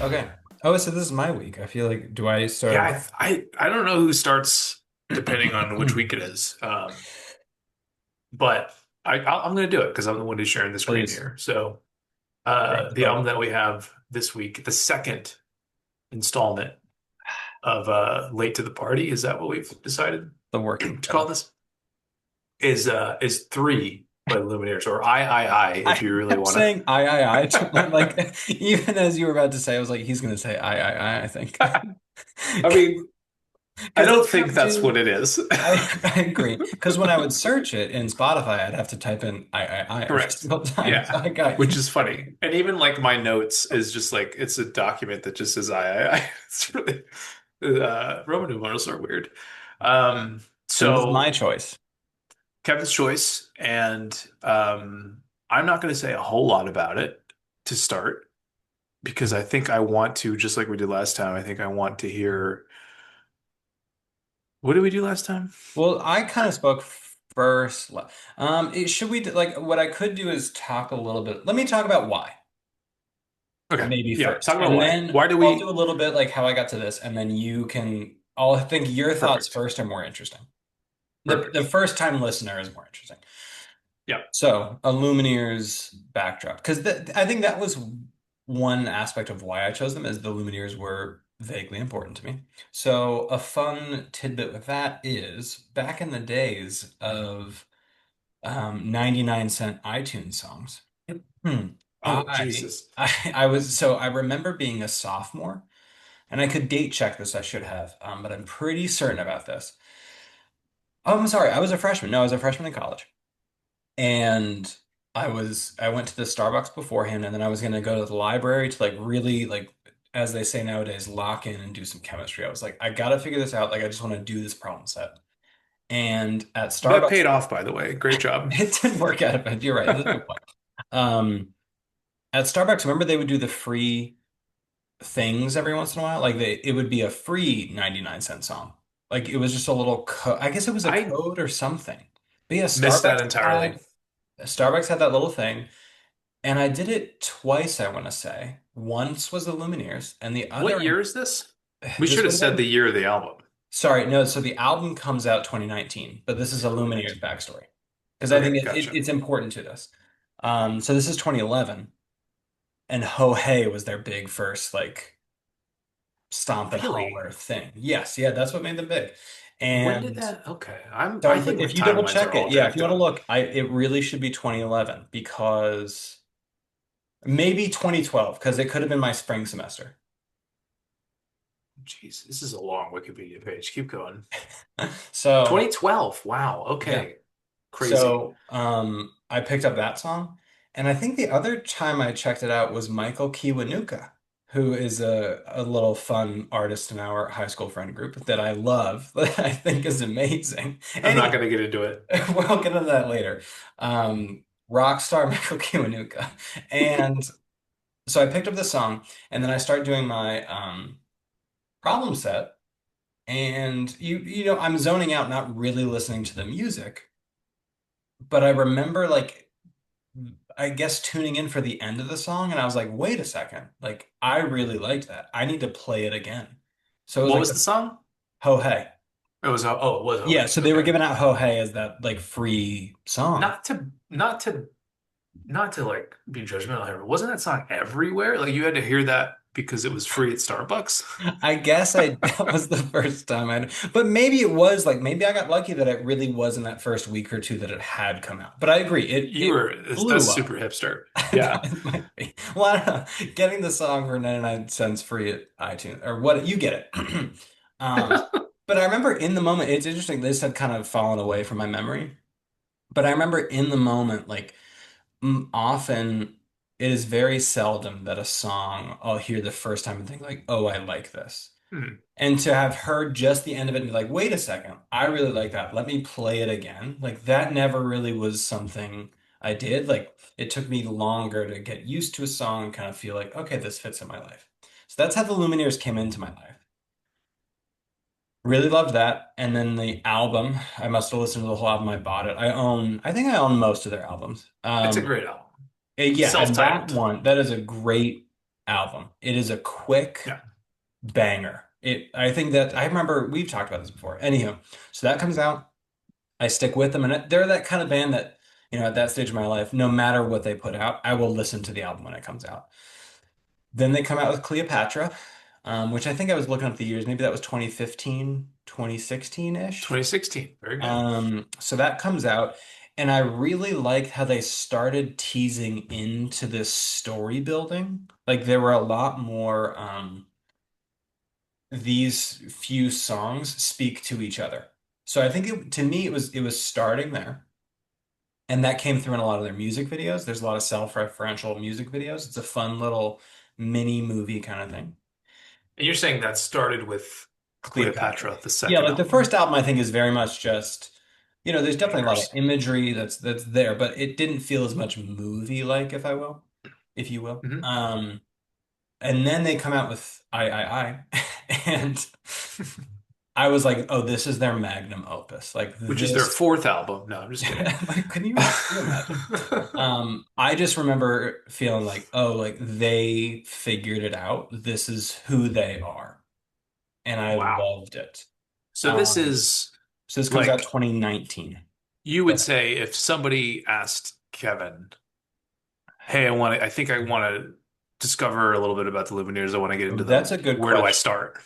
Okay. Oh, so this is my week. I feel like, do I start Yeah, off? I don't know who starts depending on which week it is. But I'm going to do it because I'm the one who's sharing the screen Please here. So rock the the album boat. that we have this week, the second installment of Late to the Party, is that what we've decided The working to call title. this? Is Three by the Lumineers, or I, I if you really kept want saying I like even as you were about to say, I was like, he's gonna say I think. to. I mean, I Because don't that's what I think would that's what do. it is. I agree. Because when I would search it in Spotify, I'd have to type in I every Correct. single time. So Yeah, I got which you. is funny. And even like my notes is just like it's a document that just says I. It's really Roman numerals are weird. So this is my So choice. Kevin's choice, and I'm not going to say a whole lot about it to start because I think I want to, just like we did last time. I think I want to hear what did we do last time? Well, I kind of spoke first. Should we like what I could do is talk a little bit. Let me talk about why, Okay, maybe yeah, first, talk about and why. then Why do I'll do a we? little bit like how I got to this, and then you can. I'll think your thoughts Perfect, first are more interesting. The perfect. first time listener is more interesting. Yeah. So, a Lumineers backdrop, because I think that was one aspect of why I chose them, is the Lumineers were vaguely important to me. So, a fun tidbit with that is back in the days of 99 cent iTunes songs. Hmm. Oh, Jesus. I remember being a sophomore, and I could date check this, I should have, but I'm pretty certain about this. Oh, I'm sorry, I was a freshman. No, I was a freshman in college. And I went to the Starbucks beforehand, and then I was gonna go to the library to like really like, as they say nowadays, lock in and do some chemistry. I was like, I gotta figure this out. Like I just want to do this problem set. And at That Starbucks, paid off, by the way. Great job. it didn't work out, but you're right. That's a good point. Um, at Starbucks, remember they would do the free things every once in a while? Like it would be a free 99 cent song. Like it was just a little code. I guess it was a I code or something. But yeah, missed that entirely. Starbucks had that little thing. And I did it twice, I want to say. Once was the Lumineers, and the What other, year is this? We this should would have have said the been, year of the album. sorry, no, so the album comes out 2019, but this is a Lumineers 2019. backstory because I think Okay, gotcha. it's important to this. So this is 2011, and Ho Hey was their big first, like, stomp and Really? holler thing. Yes, yeah, that's what made them big. When did And that? Okay. so I think my if you double timelines are check it, all yeah, if you jacked want to up. look, it really should be 2011 because maybe 2012 because it could have been my spring semester. Jeez, this is a long Wikipedia page. Keep going. So 2012. Wow. yeah. Okay. Crazy. So I picked up that song. And I think the other time I checked it out was Michael Kiwanuka, who is a little fun artist in our high school friend group that I love, that I think is amazing. I'm not Anyway, going to get into it. we'll get into that later. Rock star Michael Kiwanuka. And so I picked up the song and then I started doing my problem set. And I'm zoning out, not really listening to the music. But I remember like I guess tuning in for the end of the song and I was like, wait a second. Like I really liked that. I need to play it again. So it was What like was the the song? Ho Hey. It was, oh, it was Yeah, Okay. so they were Okay. giving out Ho Hey as that like free song. Not to like be judgmental here, but wasn't that song everywhere? Like you had to hear that because it was free at Starbucks? I guess I that was the first time but maybe it was like maybe I got lucky that it really was in that first week or two that it had come out. But I agree, it That's blew super up. hipster. Yeah. It might be. Well, I don't know. Getting the song for 99 cents free at iTunes or what you get it. Um, but I remember in the moment, it's interesting, this had kind of fallen away from my memory. But I remember in the moment, like often it is very seldom that a song I'll hear the first time and think like, oh, I like this. Hmm. And to have heard just the end of it and be like, wait a second, I really like that. Let me play it again. Like that never really was something I did. Like it took me longer to get used to a song and kind of feel like, okay, this fits in my life. So that's how the Lumineers came into my life. Really loved that. And then the album, I must have listened to the whole album. I bought it. I think I own most of their albums. It's a great album. Yeah, and that Self-titled. one, that is a great album. It is a quick Yeah. banger. I think that I remember we've talked about this before. Anywho, so that comes out. I stick with them, and they're that kind of band that, at that stage of my life, no matter what they put out, I will listen to the album when it comes out. Then they come out with Cleopatra, which I think I was looking up the years. Maybe that was 2015, 2016-ish. 2016. Very good. So that comes out, and I really liked how they started teasing into this story building. Like there were a lot more, these few songs speak to each other. So I think to me it was starting there. And that came through in a lot of their music videos. There's a lot of self-referential music videos. It's a fun little mini movie kind of thing. And you're saying that started with Cleopatra. Cleopatra, the Yeah, second like the first album. album I think is very much just, there's definitely a lot of Bangers. imagery that's there, but it didn't feel as much movie-like, if you will. Hmm. And then they come out with I, and I was like, oh, this is their magnum opus. Like Which is their this, fourth album. No, I'm just kidding. like, can you imagine? I just remember feeling like, oh, like they figured it out. This is who they are. And I Wow. loved it. So this Um, is so this comes out like 2019. you Go would ahead. say if somebody asked Kevin, "Hey, I think I want to discover a little bit about the Lumineers. I want to get into That's them. a good Where do I question. start?"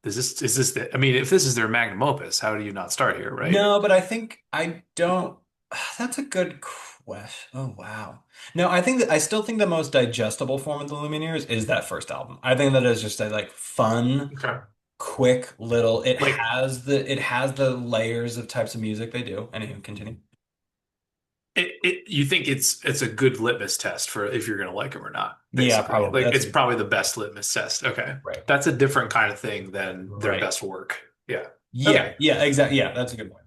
Is this the, I mean, if this is their magnum opus, how do you not start here, right? No, but I think I don't. That's a good question. Oh, wow. No, I think that I still think the most digestible form of the Lumineers is that first album. I think that is just a like fun, Okay. quick little. Like It has the layers of types of music they do. Anyway, continue. you think it's a good litmus test for if you're gonna like them or not, Yeah, basically. probably. Like That's it's a probably the best litmus test. Okay. right. That's a different kind of thing than their Right. best work. Yeah. Yeah, Okay. yeah, exactly. Yeah, that's a good point.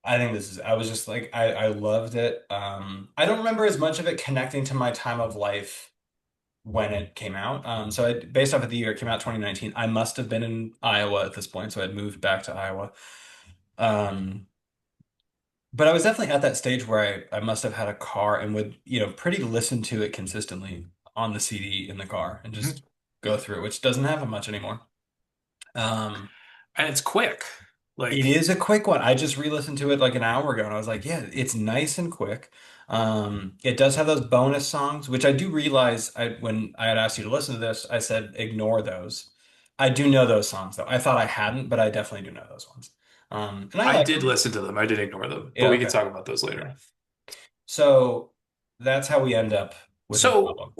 I think I was just like, I loved it. I don't remember as much of it connecting to my time of life when it came out. Based off of the year, it came out 2019. I must have been in Iowa at this point, so I'd moved back to Iowa. Um, but I was definitely at that stage where I must have had a car and would, pretty listen to it consistently on the CD in the car and Mhm. just go through it, which doesn't happen much anymore. Um, And it's quick. It Like is a quick one. I just re-listened to it like an hour ago and I was like, yeah, it's nice and quick. It does have those bonus songs, which I do realize when I had asked you to listen to this, I said ignore those. I do know those songs though. I thought I hadn't, but I definitely do know those ones. And I I like did them. listen to them. I did ignore them, but Yeah, we can okay. talk about those Yeah. later. So that's how we end up with this So, album.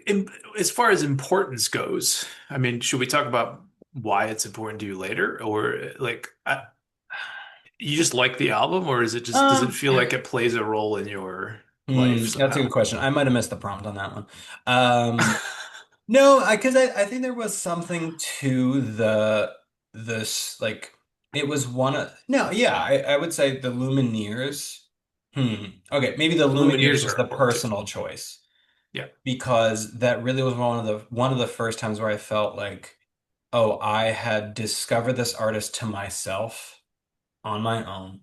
in, as far as importance goes, I mean, should we talk about why it's important to you later, or like you just like the album, or is it just does it Um, feel like it plays a role in your life that's a good somehow? question. I might have missed the prompt on that one. Um, No, because I think there was something to this like it was one of no, yeah, I would say the Lumineers. Okay, maybe the The Lumineers Lumineers is are the important too. personal choice Yeah, because that really was one of the first times where I felt like, oh, I had discovered this artist to myself on my own,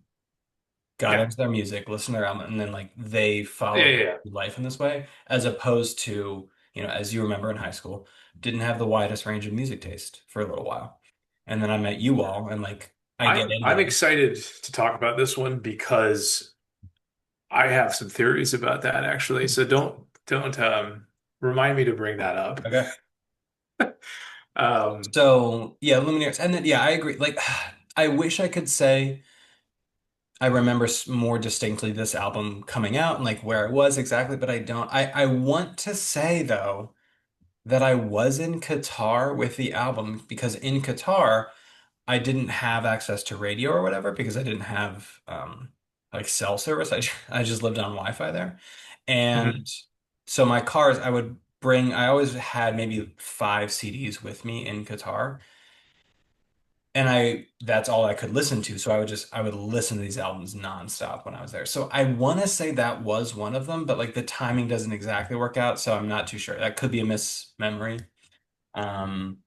got yeah, into their music, listened to their album, and then like they yeah, followed yeah, yeah. life in this way, as opposed to, as you remember in high school, didn't have the widest range of music taste for a little while. And then I met you all, and like I get into I'm them. excited to talk about this one because I have some theories about that actually. So don't remind me to bring that up. Okay. Um, So yeah, Lumineers, and then yeah, I agree. Like, I wish I could say I remember more distinctly this album coming out and like where it was exactly, but I don't. I want to say though that I was in Qatar with the album because in Qatar I didn't have access to radio or whatever because I didn't have like cell service. I just lived on Wi-Fi there. mhm. And so my cars, I always had maybe 5 CDs with me in Qatar. And that's all I could listen to. So I would listen to these albums nonstop when I was there. So I want to say that was one of them, but like the timing doesn't exactly work out. So I'm not too sure. That could be a mismemory. Um,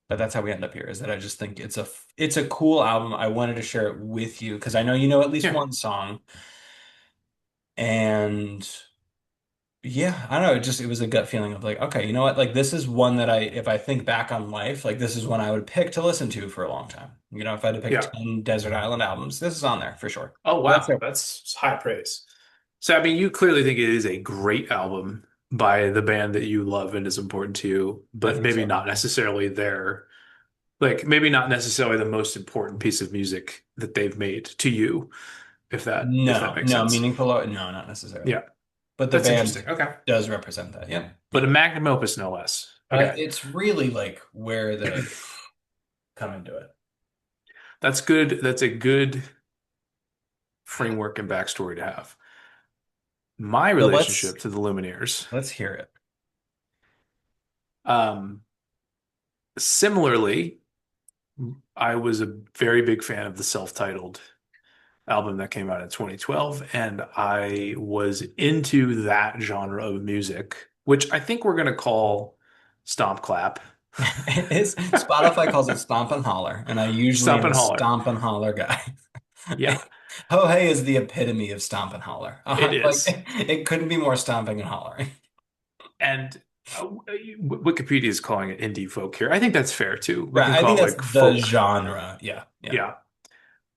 but that's how we end up here, is that I just think it's a cool album. I wanted to share it with you because I know you know at least Yeah. one song. And Yeah, I don't know. It was a gut feeling of like, okay, you know what? Like this is one that if I think back on life, like this is one I would pick to listen to for a long time. You know, if I had to pick Yeah. 10 Desert Island albums, this is on there for sure. Oh So that's wow, it. that's high praise. So I mean, you clearly think it is a great album by the band that you love and is important to you, I but think maybe so. not Yeah. necessarily their like maybe not necessarily the most important piece of music that they've made to you, if that No, makes no, sense. meaningful. No, not necessarily. Yeah, But the that's interesting. band Okay. does represent that. Yeah. But Yeah. a magnum opus no less. Okay. It's really like where they come into it. That's good. That's a good framework and backstory to have. My So relationship to the Lumineers, let's hear it. um, similarly, I was a very big fan of the self-titled album that came out in 2012, and I was into that genre of music, which I think we're gonna call stomp clap. It is Spotify calls it Stomp and Holler, and I usually Stomp am and a holler. Stomp and Holler guy. Yeah, Ho Hey is the epitome of Stomp and Holler. it Like is. it couldn't be more stomping and hollering. And Wikipedia is calling it indie folk here. I think that's fair too. We Right. can I think call it that's like the folk. genre. Yeah. Yeah. Yeah.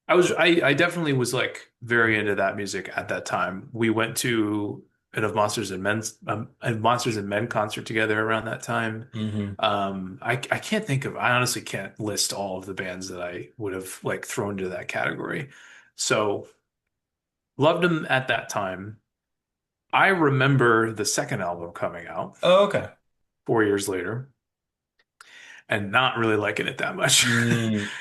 I definitely was like very into that music at that time. We went to an of Monsters and Men concert together around that time. Hmm. I can't think of I honestly can't list all of the bands that I would have like thrown into that category. So loved them at that time. I remember the second album coming out Oh, okay. 4 years later and not really liking it that much.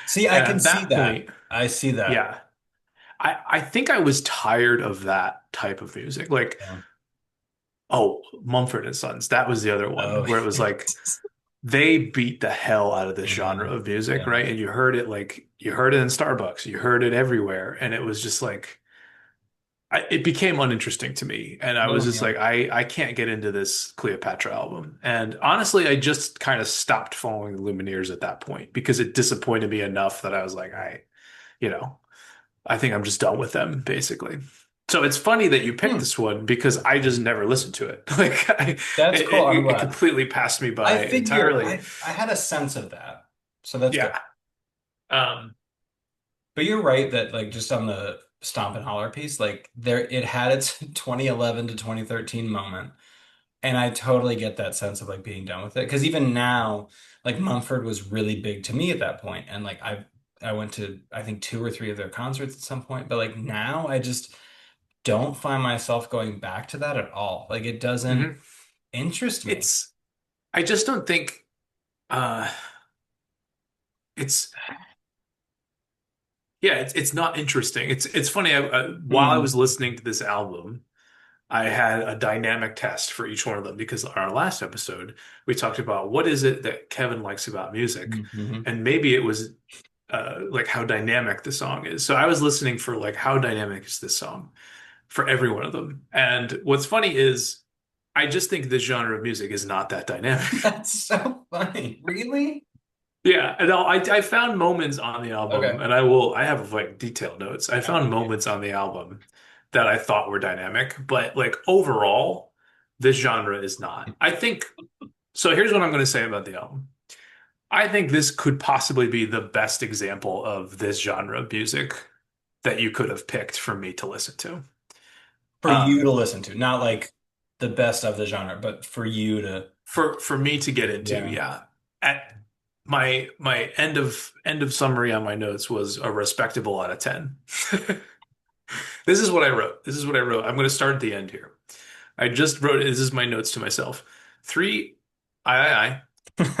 See, I And can at see that that. point, I see that. yeah, I think I was tired of that type of music. Like, Yeah. oh, Mumford and Sons, that was the other one Oh, where it was like they beat the hell out of this yeah. genre of music, Yeah. right? And you heard it like you heard it in Starbucks, you heard it everywhere, and it was just like it became uninteresting to me, and I was No, just yeah. like, I can't get into this Cleopatra album. And honestly, I just kind of stopped following the Lumineers at that point because it disappointed me enough that I was like, you know. I think I'm just done with them, basically. So it's funny that you picked Hmm. this one because I just never listened to it. Like That's cool. I'm it glad. completely passed me I by figured entirely. I had a sense of that. So that's good. Yeah. Um, But you're right that like just on the Stomp and Holler piece, like there it had its 2011 to 2013 moment. And I totally get that sense of like being done with it. Because even now, like Mumford was really big to me at that point. And like I went to I think two or three of their concerts at some point. But like now I just don't find myself going back to that at all. Like it doesn't mhm. interest me. It's I just don't think uh it's yeah, it's not interesting. It's funny. While I was Hmm. listening to this album, I had a dynamic test for each one of them because on our last episode, we talked about what is it that Kevin likes about music. Hmm. And maybe it was like how dynamic the song is. So I was listening for like how dynamic is this song for every one of them. And what's funny is I just think this genre of music is not that dynamic. That's so funny. Really? Yeah, and I found moments on the album, Okay. and I have like detailed notes. I found Okay. moments on the album that I thought were dynamic, but like overall, this genre is not. I think so. Here's what I'm going to say about the album. I think this could possibly be the best example of this genre of music that you could have picked for me to listen to. For you to Um, listen to, not like the best of the genre, but for you to, for me to get into, yeah. yeah. At my end of summary on my notes was a respectable out of 10. This is what I wrote. This is what I wrote. I'm going to start at the end here. I just wrote, this is my notes to myself. Three, I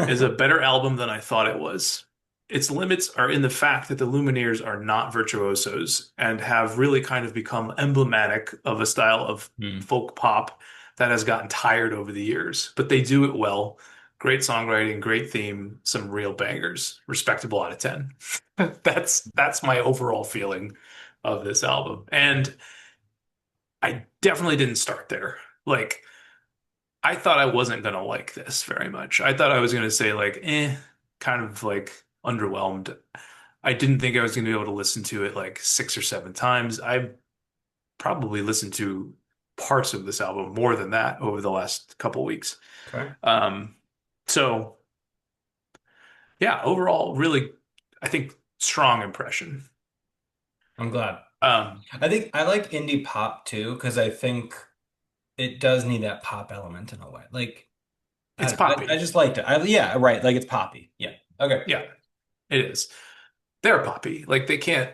is a better album than I thought it was. Its limits are in the fact that the Lumineers are not virtuosos and have really kind of become emblematic of a style of Hmm. folk pop that has gotten tired over the years. But they do it well. Great songwriting, great theme, some real bangers. Respectable out of 10. That's my overall feeling of this album. And I definitely didn't start there. Like I thought I wasn't gonna like this very much. I thought I was gonna say like, kind of like underwhelmed. I didn't think I was gonna be able to listen to it like 6 or 7 times. I probably listened to parts of this album more than that over the last couple weeks. Okay. Um, so yeah, overall, really, I think strong impression. I'm glad. Um, I think I like indie pop too, because I think it does need that pop element in a way. Like, I it's don't know. I poppy. just liked it. Yeah, right. Like it's poppy. Yeah. Okay. Yeah, it is. They're poppy. Like they can't,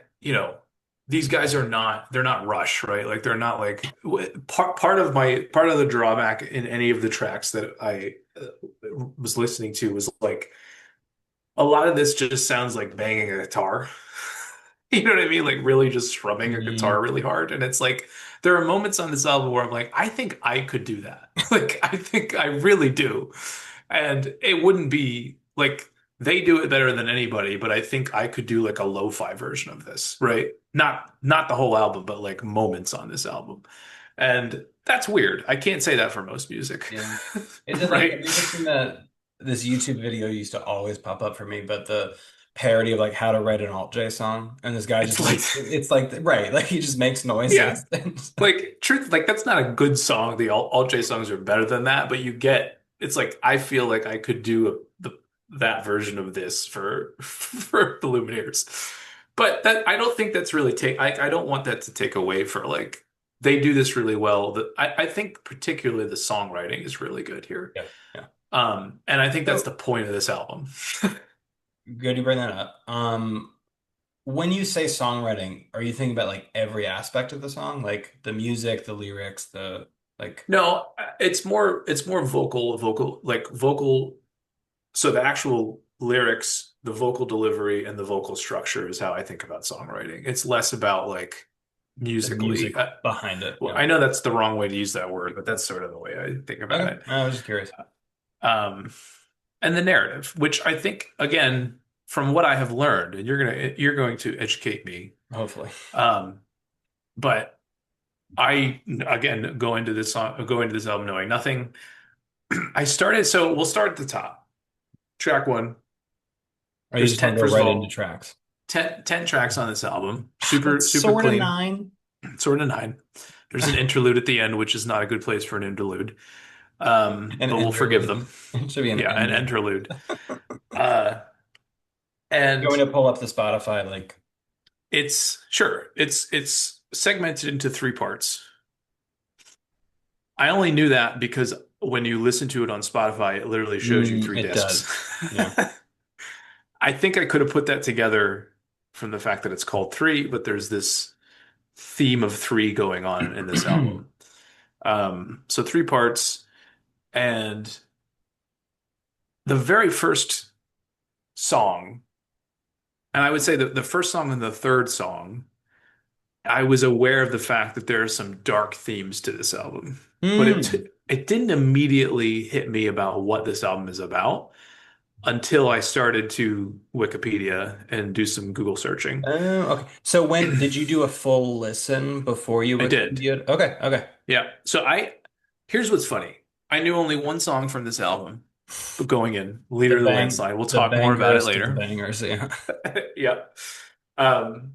these guys are not, they're not Rush, right? Like they're not like part of the drawback in any of the tracks that I was listening to was like a lot of this just sounds like banging a guitar. You know what I mean? Like really just strumming a guitar Mm, really hard. And it's like there are moments on this album where I'm like, I think I could do that. Like I think I really do. And it wouldn't be like they do it better than anybody, but I think I could do like a lo-fi version of this, right? Not the whole album, but like moments on this album. And that's weird. I can't say that for most music. yeah. Is it like, have Right? you ever seen that this YouTube video used to always pop up for me, but the parody of like how to write an alt J song, and this guy It's just like makes it's like right, like he just makes yeah. noises. Like truth, like that's not a good song. The all J songs are better than that, but you get it's like I feel like I could do that version of this for for the Lumineers. But that I don't think that's really take I don't want that to take away for like they do this really well. I think particularly the songwriting is really good here. Yeah, yeah. And I think that's the So point of this album. good you bring that up. When you say songwriting, are you thinking about like every aspect of the song, like the music, the lyrics, the like? No, it's more vocal like vocal. So the actual lyrics, the vocal delivery, and the vocal structure is how I think about songwriting. It's less about like The music musically. behind it. Well, Yeah. I know that's the wrong way to use that word, but that's sort of the way I think about Okay. it. I was just curious. Um, and the narrative, which I think, again, from what I have learned, and you're going to educate me. Hopefully. Um, but I again go into this album knowing nothing. I started, so we'll start at the top. Track one. Or you There's just want 10, to go first of right into all, tracks? 10 tracks on this album. That's Super, super sort of clean. nine. Sort of nine. There's an interlude at the end, which is not a good place for an interlude. An But we'll forgive interlude. them. It should be an Yeah, an ending. interlude. Uh, You want and me to pull up the Spotify like it's segmented into three parts. I only knew that because when you listen to it on Spotify, it literally shows you three it discs. does. Yeah. I think I could have put that together from the fact that it's called three, but there's this theme of three going on in this album. So three parts, and the very first song, and I would say that the first song and the third song, I was aware of the fact that there are some dark themes to this album, but Mm. it didn't immediately hit me about what this album is about until I started to Wikipedia and do some Google searching. Oh, okay. So when did you do a full listen before you I did. Wikipedia? Okay, okay. Yeah. Here's what's funny. I knew only one song from this album going in, The Leader of the bang, Landslide. We'll the talk more about it bangerest of the later. bangers. Yeah. Yep. Um,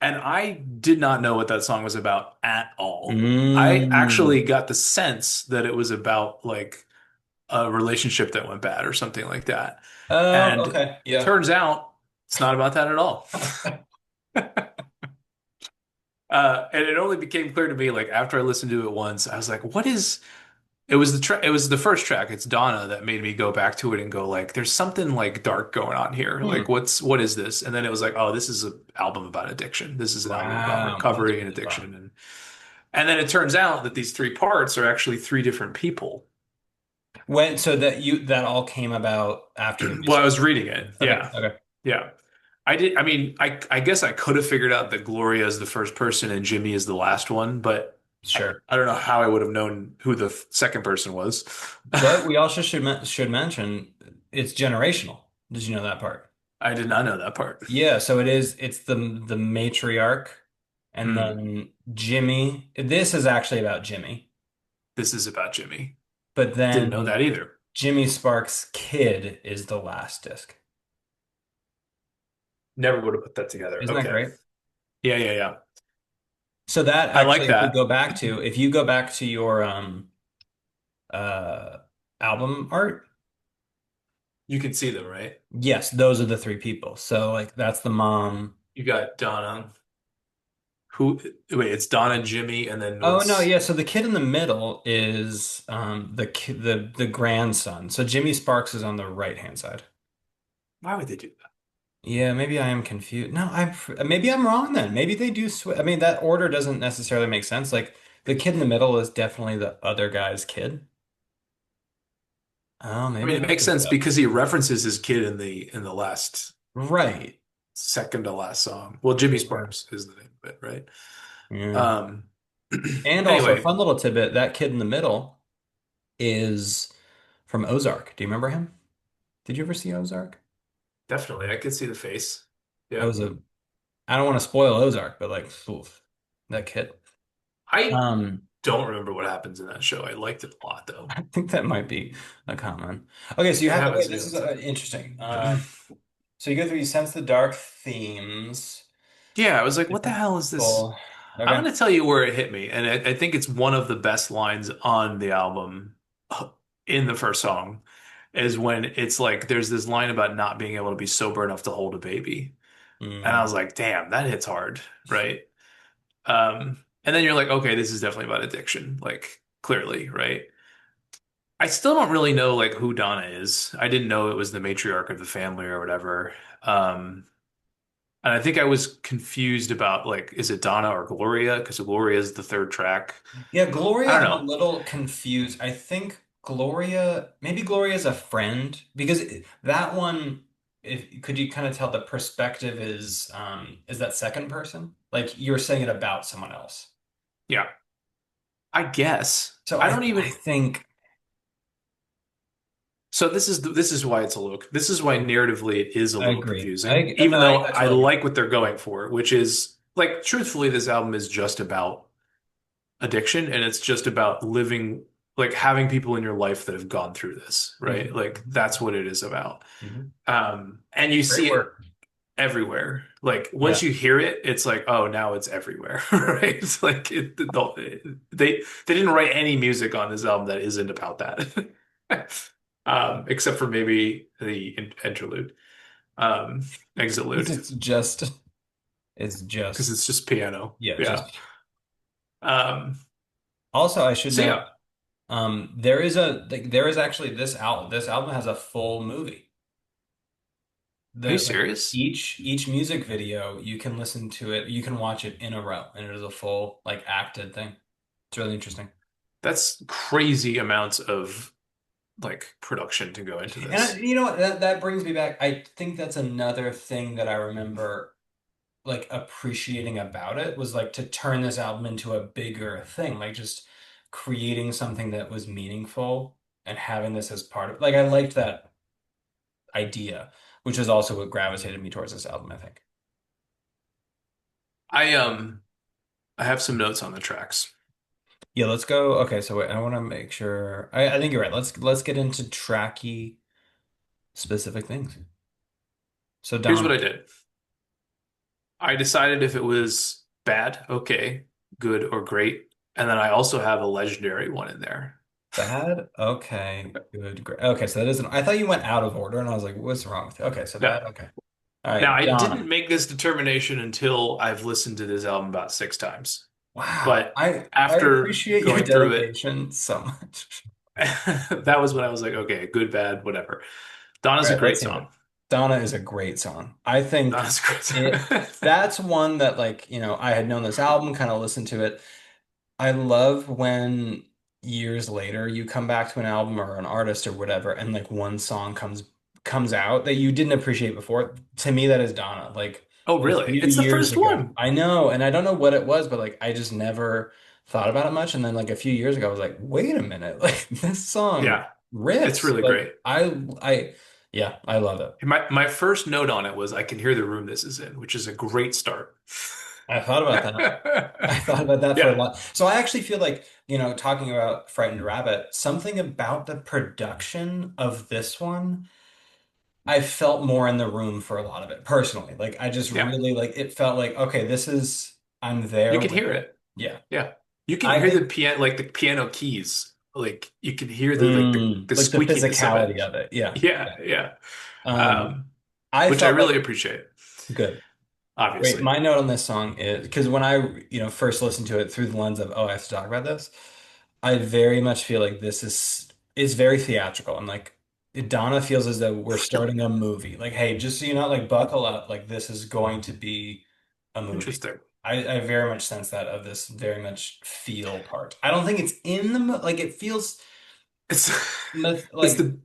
and I did not know what that song was about at all. I Mm. actually got the sense that it was about like a relationship that went bad or something like that. Oh, And okay. Yeah. turns out it's not about that at all. And it only became clear to me like after I listened to it once, I was like, what is it was the first track, it's Donna, that made me go back to it and go like there's something like dark going on here. Hmm. Like what is this? And then it was like, oh, this is an album about addiction. This is an album about Wow, that's recovery and really fun. addiction. And then it turns out that these three parts are actually three different people. When so that all came about after the Well, I research. was reading it. Okay, Yeah. okay, Yeah. I mean, I guess I could have figured out that Gloria is the first person and Jimmy is the last one, but sure. I don't know how I would have known who the second person was. But we also should mention it's generational. Did you know that part? I did not know that part. Yeah, so it is. It's the matriarch, and Hmm. then Jimmy. This is actually about Jimmy, This is about Jimmy. but Didn't know then that either. Jimmy Sparks' kid is the last disc. Never would have put that together. Isn't that Okay. great? Yeah, yeah, yeah. So that I like actually, that. if you go back to your uh album art, You can see them, right? yes, those are the three people. So like that's the mom. You got Donna. Who? Wait, it's Donna, Jimmy, and then Oh no, what's? yeah. So the kid in the middle is the grandson. So Jimmy Sparks is on the right hand side. Why would they do that? Yeah, maybe I am confused. No, maybe I'm wrong then. Maybe they do sw I mean, that order doesn't necessarily make sense. Like the kid in the middle is definitely the other guy's kid. Oh, I maybe mean, I it have makes to look sense it up. because he references his kid in the last Right. second to last song. Well, Jimmy Yeah. Sparks is the name of it, right? Yeah. Um, And also, anyway, fun little tidbit, that kid in the middle is from Ozark. Do you remember him? Did you ever see Ozark? definitely, I could see the face. That Yeah, was a I don't want to spoil Ozark, but like oof, that kid. I Um, don't remember what happens in that show. I liked it a lot, though. I think that might be a common. Okay, so you It have happens okay, to be this all is the interesting. time. So you go through, you sense the dark themes. Yeah, I was like, what the Different hell is this? people. I'm Okay. gonna tell you where it hit me, and I think it's one of the best lines on the album in the first song is when it's like there's this line about not being able to be sober enough to hold a baby. And I Mm. was like, damn, that hits hard, right? And then you're like, okay, this is definitely about addiction, like clearly, right? I still don't really know like who Donna is. I didn't know it was the matriarch of the family or whatever. Um, and I think I was confused about like, is it Donna or Gloria? Because Gloria is the third track. Yeah, I Gloria, don't I'm a know. little confused. I think maybe Gloria's a friend because that one, if could you kind of tell the perspective is that second person? Like you're saying it about someone else. Yeah, I guess. So I don't I even. think So this is why it's a little. This is why narratively it is a I little agree. confusing, No, even though I I totally agree. like what they're going for, which is like truthfully, this album is just about addiction and it's just about living, like having people in your life that have gone through this, right? Mhm. Like that's what it is about. Mhm. And you Great see it work. everywhere. Like once Yeah. you hear it, it's like, oh, now it's everywhere, right? It's like they didn't write any music on this album that isn't about that, except for maybe the interlude, um, exitlude, It's just it's because just it's just piano. yeah, Yeah. just Um, also I should so note yeah, there is actually this album has a full movie. are you The like serious? each music video you can listen to it, you can watch it in a row and it is a full like acted thing. It's really interesting. That's crazy amounts of like production to go into And this. you know what that brings me back. I think that's another thing that I remember like appreciating about it was like to turn this album into a bigger thing, like just creating something that was meaningful and having this as part of like I liked that idea, which is also what gravitated me towards this album, I think. I I have some notes on the tracks. Yeah, let's go. Okay, so wait, I want to make sure. I think you're right. Let's get into tracky specific things. So Here's Donna, what I did. I decided if it was bad, okay, good, or great. And then I also have a legendary one in there. bad. Okay, good, great. Okay, so that isn't. I thought you went out of order, and I was like, what's wrong with you? Okay, so No. bad. Okay, all Now, right, I didn't Donna. make this determination until I've listened to this album about six times. Wow, But I after appreciate your going through it, dedication so much. that was when I was like, okay, good, bad, whatever. All Donna's a right, great let's hear it. song. Donna is a great song. I think Donna's a great it. song. That's one that like I had known this album, kind of listened to it. I love when years later you come back to an album or an artist or whatever, and like one song comes out that you didn't appreciate before. To me, that is Donna. Like Oh, a really? few It's the years first ago, one. I know, and I don't know what it was, but like I just never thought about it much. And then like a few years ago, I was like, wait a minute, like this song Yeah, it's rips. really Like great. yeah, I love it. My first note on it was I can hear the room this is in, which is a great start. I thought about that. I thought about that for a Yeah. lot. So I actually feel like, talking about Frightened Rabbit, something about the production of this one, I felt more in the room for a lot of it personally. Like I just Yeah. really like it felt like, okay, I'm You there could with hear it. it. Yeah. Yeah. You can I hear the think piano, like the piano keys. Like you can hear the like the like the squeakiness of physicality it. of it. Yeah. Yeah, Yeah. yeah. Um, Um, I which I felt like really appreciate, good. Wait, obviously. my note on this song is because when I, first listened to it through the lens of, oh, I have to talk about this, I very much feel like this is very theatrical. And like Donna feels as though we're starting a movie. Like, hey, just so you know, like buckle up, like this is going to be a movie. Interesting. I very much sense that of this very much feel part. I don't think it's in the like it feels It's it's like the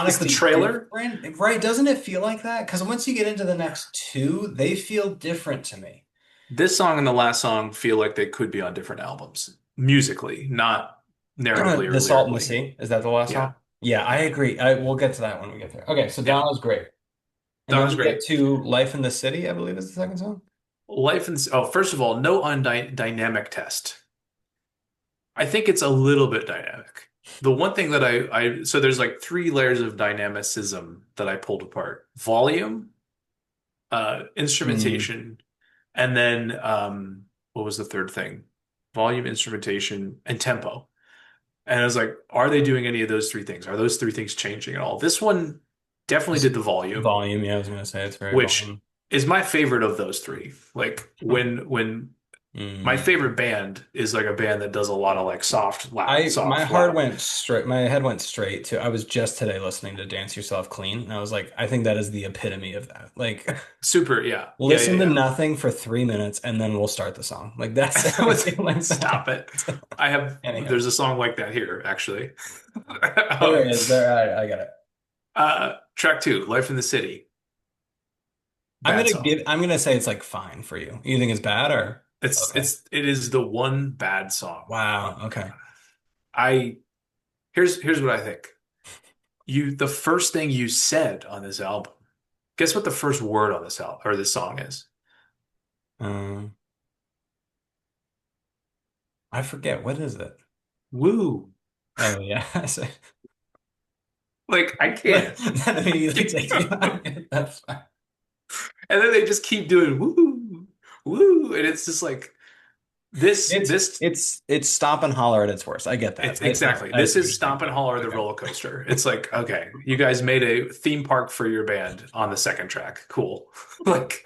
it's the sonically trailer. different, right? Doesn't it feel like that? Because once you get into the next two, they feel different to me. This song and the last song feel like they could be on different albums, musically, not narratively or The Salt and the lyrically. Sea, is that the last Yeah. song? Yeah, I agree. We'll get to that when we get there. Okay, so Yeah. Donna's great. And That then was we get great. to Life in the City, I believe is the second song. Life and oh, first of all, no undynamic test. I think it's a little bit dynamic. The one thing that so there's like three layers of dynamicism that I pulled apart. Volume, Mm. instrumentation, and then what was the third thing? Volume, instrumentation, and tempo. And I was like, are they doing any of those three things? Are those three things changing at all? This one definitely This did the volume, volume, yeah, I was gonna say it's very which volume. is my favorite of those three. Like when my Mm. favorite band is like a band that does a lot of like soft, loud, My soft, heart loud. went straight, my head went straight to, I was just today listening to Dance Yourself Clean, and I was like, I think that is the epitome of that. Like, Super, yeah. Yeah, yeah, listen to yeah. nothing for 3 minutes and then we'll start the song. Like, that's, I feel like Stop that. it. I have, Anyhow, there's a song like that here, actually. there Um, is, there, I got it. track two, Life in the City. Bad song. I'm gonna say it's like fine for you. You think it's bad or okay? It is the one bad song. Wow. Okay. I, here's what I think. The first thing you said on this album, guess what the first word on this album or this song is? Um, I forget what is it. Woo. Oh yeah. So, Like, I can't. that immediately takes me out. That's fine. And then they just keep doing woo, woo. And it's just like this It's stop and holler at its worst. I get that. it's exactly. I This see what is you're saying. Stomp and Holler the Okay. roller coaster. It's like, okay, you guys made a theme park for your band on the second track. Cool. Like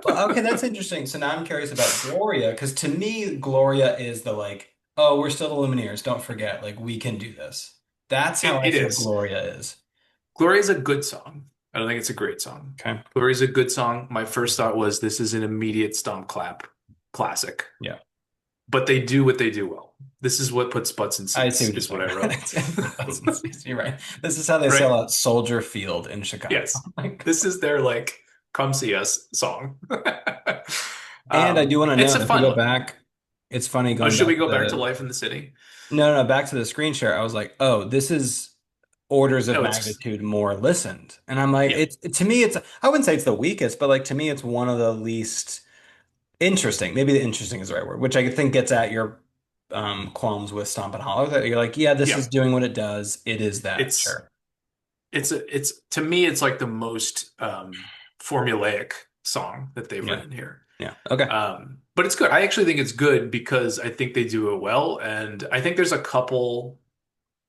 Well, okay, that's interesting. So now I'm curious about Gloria, because to me, Gloria is the like, oh, we're still the Lumineers. Don't forget, like we can do this. That's how I it feel is. Gloria is. Gloria's a good song. I don't think it's a great song. Okay. Gloria's a good song. My first thought was this is an immediate stomp clap classic. Yeah. But they do what they do well. This is what puts butts in I see seats, what you're is what I saying. wrote. You're right. This is how they sell Right? out Soldier Field in Chicago. Yes. Like, This is their like come see us song. and I do want to It's note, a if we fun go one. back, it's funny Oh, going should back we to go back to the Life in the City? no, back to the screen share. I was like, oh, this is orders of No, it's magnitude more listened. And I'm like, yeah, it's to me, it's I wouldn't say it's the weakest, but like to me, it's one of the least interesting. Maybe the interesting is the right word, which I think gets at your qualms with Stomp and Hollow. That you're like, yeah, this yeah. is doing what it does. It is that, It's sure. it's to me it's like the most formulaic song that they've Yeah, written here. yeah, okay. But it's good. I actually think it's good because I think they do it well, and I think there's a couple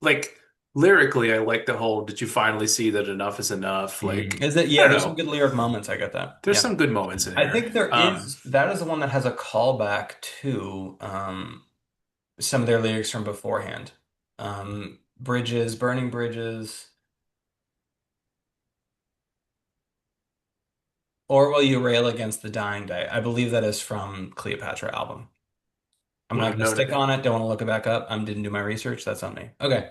like lyrically, I like the whole "Did you finally see that enough is enough?" Like Is it? I Yeah, don't there's some know. good lyric moments. I get that. There's Yeah. some good moments in I here. think there is, that is the one that has a callback to some of their lyrics from beforehand. Bridges, burning bridges, or will you rail against the dying day? I believe that is from Cleopatra album. I'm Would not have going to noted stick it. on it. Don't want to look it back up. I didn't do my research. That's on me. Okay.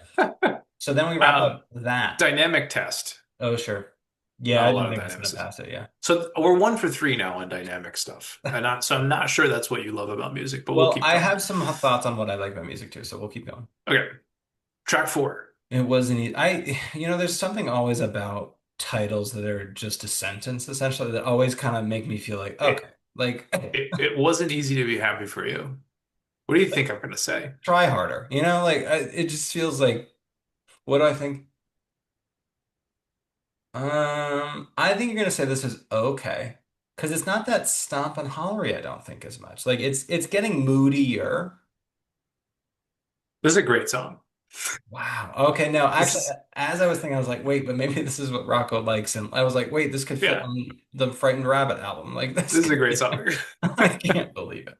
So then we wrap Um, up that. dynamic test. Oh, sure. Yeah, Not I a lot didn't of think it's going to dynamicism. pass it. Yeah. So we're 1 for 3 now on dynamic stuff. So I'm not sure that's what you love about music, but we'll Well, keep I going. have some thoughts on what I like about music too, so we'll keep going. Okay. Track four. It wasn't, there's something always about titles that are just a sentence essentially that always kind of make me feel like, okay, It, like, it wasn't easy to be happy for you. What do you think I'm gonna say? try harder, like, it just feels like, what do I think? I think you're gonna say this is okay. because it's not that stomp and hollery, I don't think as much. Like it's getting moodier. This is a great song. Wow. Okay, no, This actually, is as I was thinking, I was like, wait, but maybe this is what Rocco likes, and I was like, wait, this could fit yeah, on the Frightened Rabbit album. Like this this is a could great be. song. I can't believe it.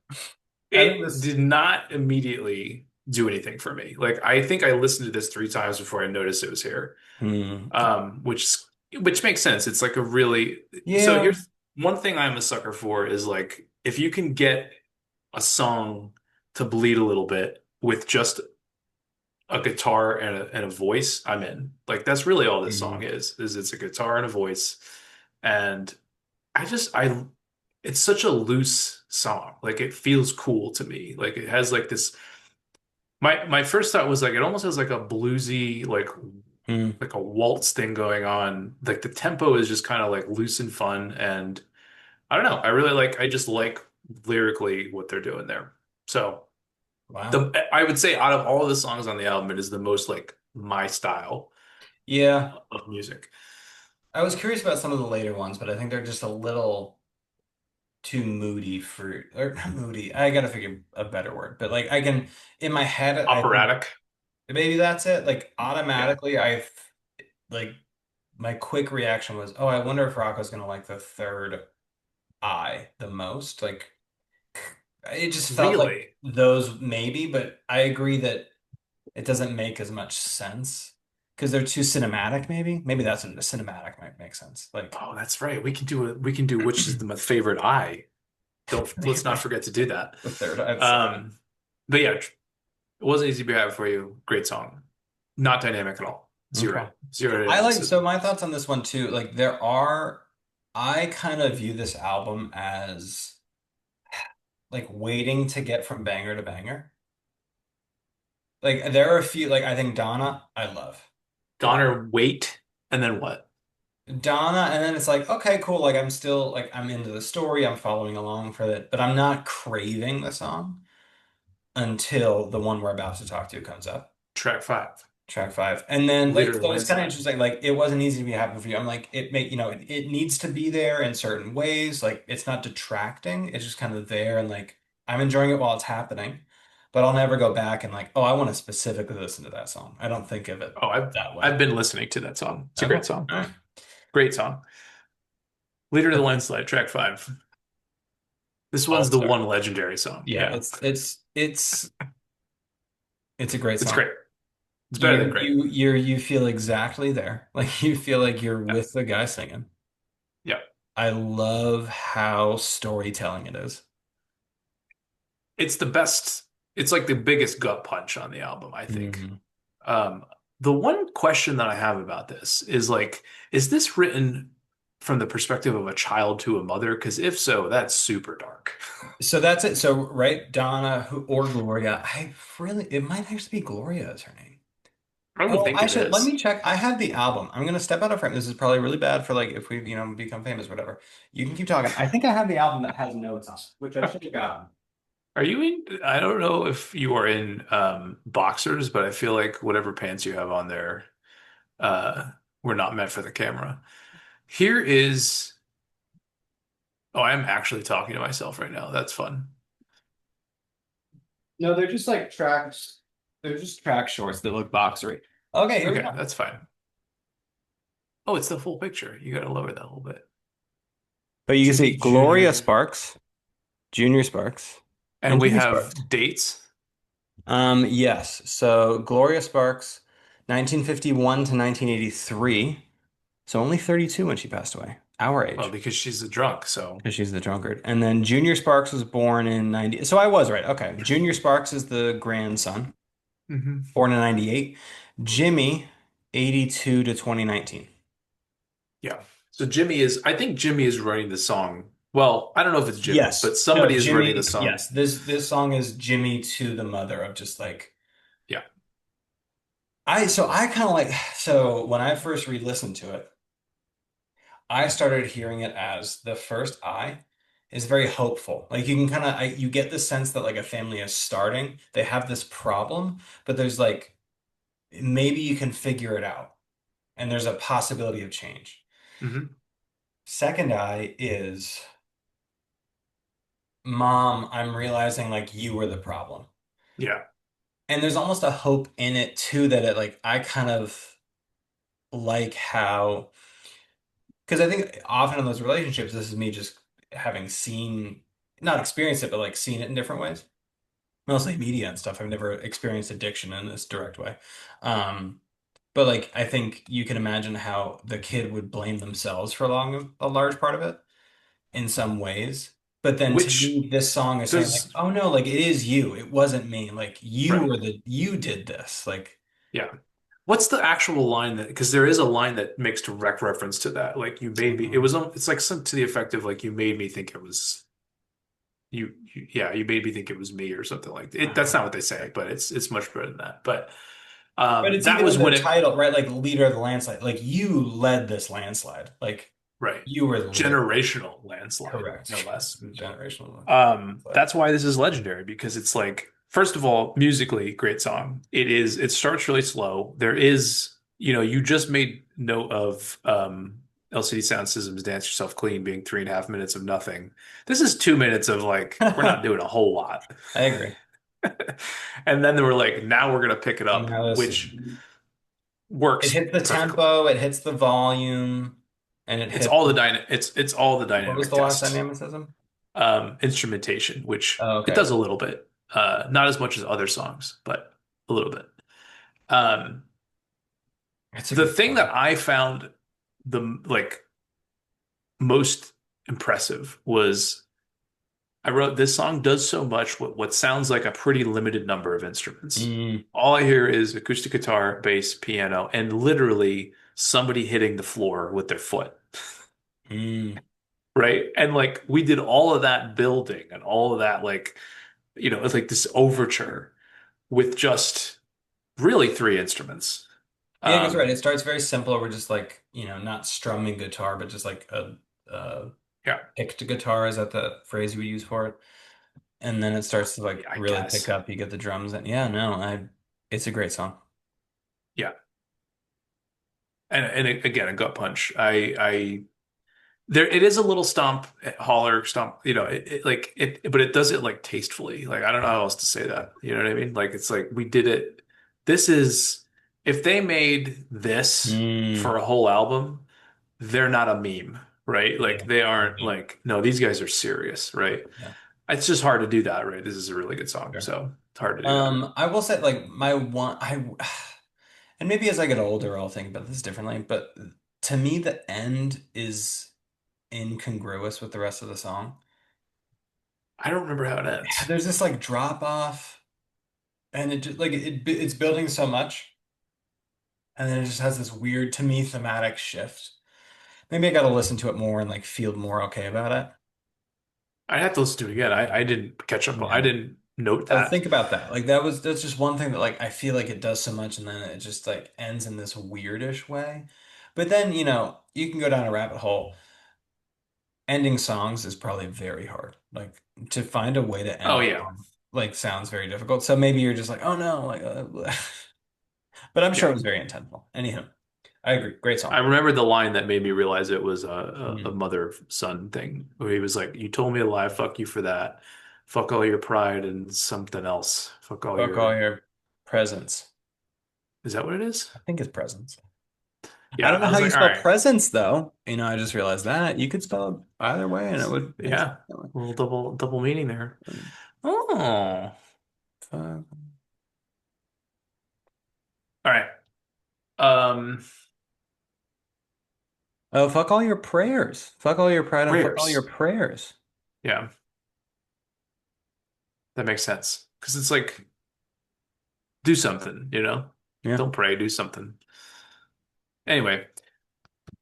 I think It this. did not immediately do anything for me. Like I think I listened to this three times before I noticed it was here. Hmm. Which makes sense. It's like a really so Yeah. here's one thing I'm a sucker for is like if you can get a song to bleed a little bit with just a guitar and a voice, I'm in. Like that's really all this song Mhm. is it's a guitar and a voice. And I it's such a loose song. Like it feels cool to me. Like it has like this my first thought was like it almost has like a bluesy Hmm. like a waltz thing going on. Like the tempo is just kind of like loose and fun and I don't know. I just like lyrically what they're doing there. So Wow. the I would say out of all the songs on the album, it is the most like my style Yeah. of music. I was curious about some of the later ones, but I think they're just a little too moody for, or not moody. I gotta figure a better word, but like I can, in my head, I think Operatic. maybe that's it. Like Yeah. automatically, like my quick reaction was, oh, I wonder if Rocco's gonna like the third eye the most. Like it just felt like Really? those maybe, but I agree that it doesn't make as much sense because they're too cinematic, maybe that's what it is. Cinematic might make sense. Like Oh, that's right. We can do which is my favorite eye. Don't let's not the forget to do that. third eye. Um, but yeah, it wasn't easy to be happy for you. Great song. Not dynamic at all. Okay. Zero. Zero I like, dynamicism. so my thoughts on this one too. Like there are, I kind of view this album as like waiting to get from banger to banger. Like there are a few, like I think Donna, I love Donner, wait, and then what? Donna, and then it's like, okay, cool. Like I'm still like I'm into the story, I'm following along for it, but I'm not craving the song until the one we're about to talk to comes up. Track five. Track five. And then like Leader of the so it's kind of landslide. interesting. Like it wasn't easy to be happy for you. I'm like, it needs to be there in certain ways. Like it's not detracting. It's just kind of there and like I'm enjoying it while it's happening. But I'll never go back and like, oh, I want to specifically listen to that song. I don't think of it Oh, that I've way. been listening to that song. It's a Okay. great All song. right. Great song. Leader of the Okay. landslide, track five. This All one's the star. one legendary song. Yeah, Yeah. it's a great It's song. great. It's better than great. You feel exactly there. Like you feel like you're Yeah. with the guy singing. Yeah. I love how storytelling it is. It's the best. It's like the biggest gut punch on the album, I think. Mhm. Um, the one question that I have about this is like, is this written from the perspective of a child to a mother? Because if so, that's super dark. So that's it. So right, Donna or Gloria. It might actually be Gloria is her name. I would Oh, think I it should let me is. check. I have the album. I'm gonna step out of frame. This is probably really bad for like if we, become famous, whatever. You can keep talking. I think I have the album that has notes on it, which I should have gotten. Are you in? I don't know if you are in boxers, but I feel like whatever pants you have on there uh, were not meant for the camera. Here is. Oh, I'm actually talking to myself right now. That's fun. No, they're just like tracks. They're just track shorts that look boxery. Okay, here we Okay, go. that's fine. Oh, it's the full picture. You got to lower that a little bit. But you can see Jimmy Gloria Jr. Sparks, Junior Sparks, And and we Jimmy Sparks. have dates. Yes. So Gloria Sparks, 1951 to 1983. So only 32 when she passed away. Our Well, age, because she's a drunk, so because she's the drunkard. And then Junior Sparks was born in 90. So I was right. Okay. Junior Sparks is the grandson, hmm born in 98. Jimmy, 82 to 2019. yeah. So Jimmy is, I think Jimmy is writing the song. Well, I don't know if it's Jimmy, but Yes. No, somebody is writing the Jimmy. song. Yes. This song is Jimmy to the mother of just like Yeah. I kind of like so when I first re-listened to it, I started hearing it as the first I is very hopeful. Like you can kind of you get the sense that like a family is starting. They have this problem, but there's like maybe you can figure it out and there's a possibility of change. hmm Second eye is Mom, I'm realizing like you were the problem. Yeah. And there's almost a hope in it too that it like I kind of like how because I think often in those relationships, this is me just having seen, not experienced it, but like seen it in different ways. Mostly media and stuff. I've never experienced addiction in this direct way. Um, but like I think you can imagine how the kid would blame themselves for a large part of it in some ways. But then to Which me, this song is saying like, does, oh no, like it is you. It wasn't me. Like right. you did this. Like Yeah. What's the actual line that, because there is a line that makes direct reference to that. Like you made me, it was, um, it's like some to the effect of like you made me think it was yeah, you made me think it was me or something like that. That's not what they say, but it's much better than that. But but it's that even was in the when it title, right? Like leader of the landslide. Like you led this landslide. Like right. you were the leader. Generational landslide, no Correct. less. Generational landslide. That's why this is legendary because it's like, first of all, musically, great song. It starts really slow. There is, you just made note of LCD Sound System's Dance Yourself Clean being 3.5 minutes of nothing. This is 2 minutes of like, we're not I doing a whole lot. agree. And then they were like, now we're gonna pick it up, Now this which it works hits the perfectly. tempo, it hits the volume, and it It's hits all the it's all the what was dynamic the last test. dynamicism? Instrumentation, which Oh, it okay. does a little bit, not as much as other songs, but a little bit. Um, It's a the great thing song. that I found the like most impressive was I wrote this song does so much what sounds like a pretty limited number of instruments. Mm, All I hear is acoustic guitar, bass, piano, and literally somebody hitting the floor with their foot. mm. Right. And like we did all of that building and all of that, like, it's like this overture with just really three instruments. Yeah, because right, it Um, starts very simple. We're just like, not strumming guitar, but just like a yeah, picked guitar. Is that the phrase you would use for it? And then it starts to like I really pick guess. up. You get the drums, and yeah, no, it's a great song. Yeah. And again, a gut punch. There, it is a little stomp, holler, stomp, but it does it like tastefully. Like, I don't know how else to say that. You know what I mean? Like, it's like we did it. This is, if they made this Mm, for a whole album, they're not a meme, right? Like yeah, they aren't agreed. like, no, these guys are serious, right? Yeah, It's just hard to do that, right? This is a really good song, sure. so it's hard to do that. I will say like my one, and maybe as I get older, I'll think about this differently. But to me, the end is incongruous with the rest of the song. I don't remember how it ends. There's this like drop off, and it just like it's building so much, and then it just has this weird, to me, thematic shift. Maybe I got to listen to it more and like feel more okay about it. I'd have to listen to it again. I didn't catch up. I Yeah. didn't note So that. think about that. Like that's just one thing that like I feel like it does so much and then it just like ends in this weirdish way. But then, you can go down a rabbit hole. Ending songs is probably very hard. Like to find a way to end Oh a yeah, song like sounds very difficult. So maybe you're just like, "Oh no," like but I'm sure it yeah. was very intentional. Anyhow, I agree. Great I song. remember the line that made me realize it was a Mm. mother-son thing, where he was like, "You told me to lie. Fuck you for that. Fuck all your pride and something else. Fuck all Fuck all your." your presents. Is that what it is? I think it's presents. I Yeah, don't know I how was you like, all spell right, presents though. I just realized that. You could spell it either way and it would make sense yeah, that way. a little double meaning there. Oh, Fuck. all right. Um, Oh, fuck all your prayers. Fuck all your pride and fuck all your prayers. prayers. Yeah, that makes sense because it's like do something, Yeah. Don't pray, do something. Anyway,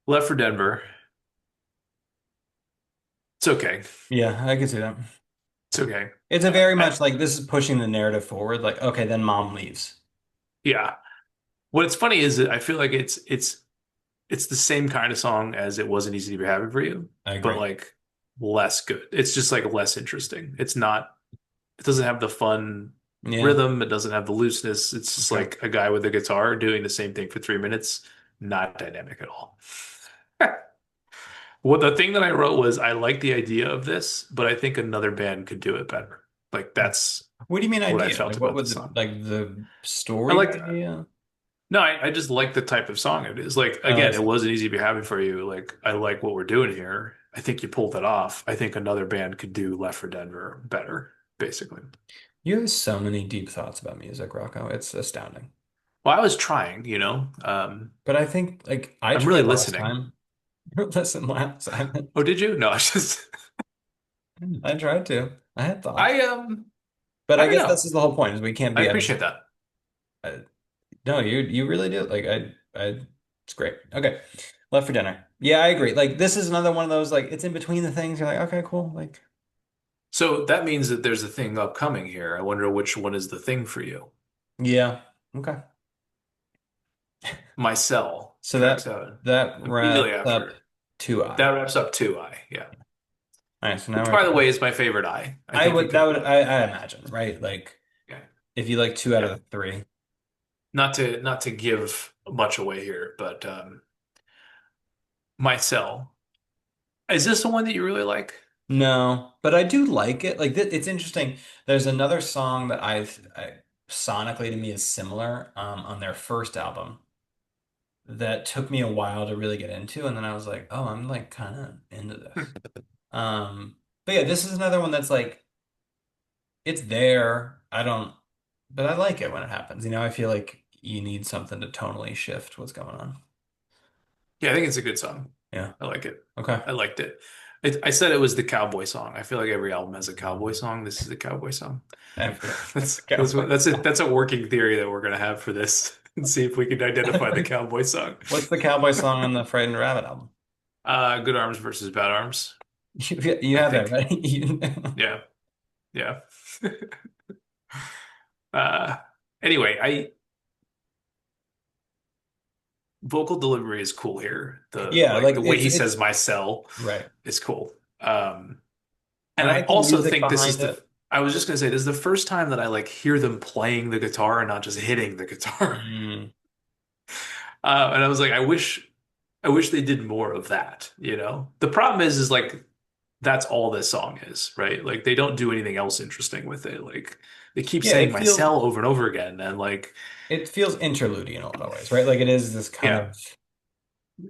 left for Denver. It's okay. Yeah, I could see that. It's okay. It's a very I, much like this is pushing the narrative forward. Like, okay, then mom leaves. yeah. What's funny is that I feel like it's the same kind of song as It Wasn't Easy to Be Happy for You, I but agree. like less good. It's just like less interesting. It doesn't have the fun Yeah. rhythm, it doesn't have the looseness. It's just Okay. like a guy with a guitar doing the same thing for 3 minutes. Not dynamic at all. Well, the thing that I wrote was I like the idea of this, but I think another band could do it better. Like that's What do you mean what I idea? felt Like what about the would the song. like the I story like idea? no, I just like the type of song it is. Like Oh, I again, it see. wasn't easy to be happy for you. Like I like what we're doing here. I think you pulled it off. I think another band could do Left for Denver better, basically. You have so many deep thoughts about music, Rocco. It's astounding. Well, I was trying, you know. But I think like I I'm really tried last listening. time. Listen, last time. Oh, did you? No, I just I tried to. I had thoughts. I But I I don't guess this know. is the whole point is we can't I be as appreciate that. no, you really do. Like I it's great. Okay. Left for dinner. Yeah, I agree. Like this is another one of those like it's in between the things. You're like, okay, cool. Like So that means that there's a thing upcoming here. I wonder which one is the thing for you. yeah. Okay. My Cell, So track that 7. that Immediately wraps up after. two That I. wraps up 2I, yeah. All right, so now Which, we're by the way, is my favorite I. I I think you would could, I imagine, right? Like yeah, if you like two out of yeah. the three. Not to give much away here, but My Cell. Is this the one that you really like? No, but I do like it. Like it's interesting. There's another song that sonically to me is similar on their first album that took me a while to really get into, and then I was like, oh, I'm like kind of into this. But yeah, this is another one that's like it's there. I don't, but I like it when it happens. You know, I feel like you need something to tonally shift what's going on. Yeah, I think it's a good song. Yeah. I like it. Okay. I liked it. I said it was the cowboy song. I feel like every album has a cowboy song. This is a cowboy song. Everyone has a That's cowboy. what that's a working theory that we're gonna have for this and see if we can identify the cowboy song. What's the cowboy song on the Frightened Rabbit album? Good Arms versus Bad Arms, You I have that, think. right? Yeah, yeah. Uh, anyway, I vocal delivery is cool here. The Yeah, like like the way he says my cell right. is cool. And I I like the also music think this is behind the it. I was just gonna say this is the first time that I like hear them playing the guitar and not just hitting the guitar. Mm. And I was like, I wish they did more of that, you know? The problem is like that's all this song is, right? Like they don't do anything else interesting with it. Like they keep Yeah, saying my cell over and over again, and like it feels interlude in a lot of ways, right? Like it is this kind yeah. of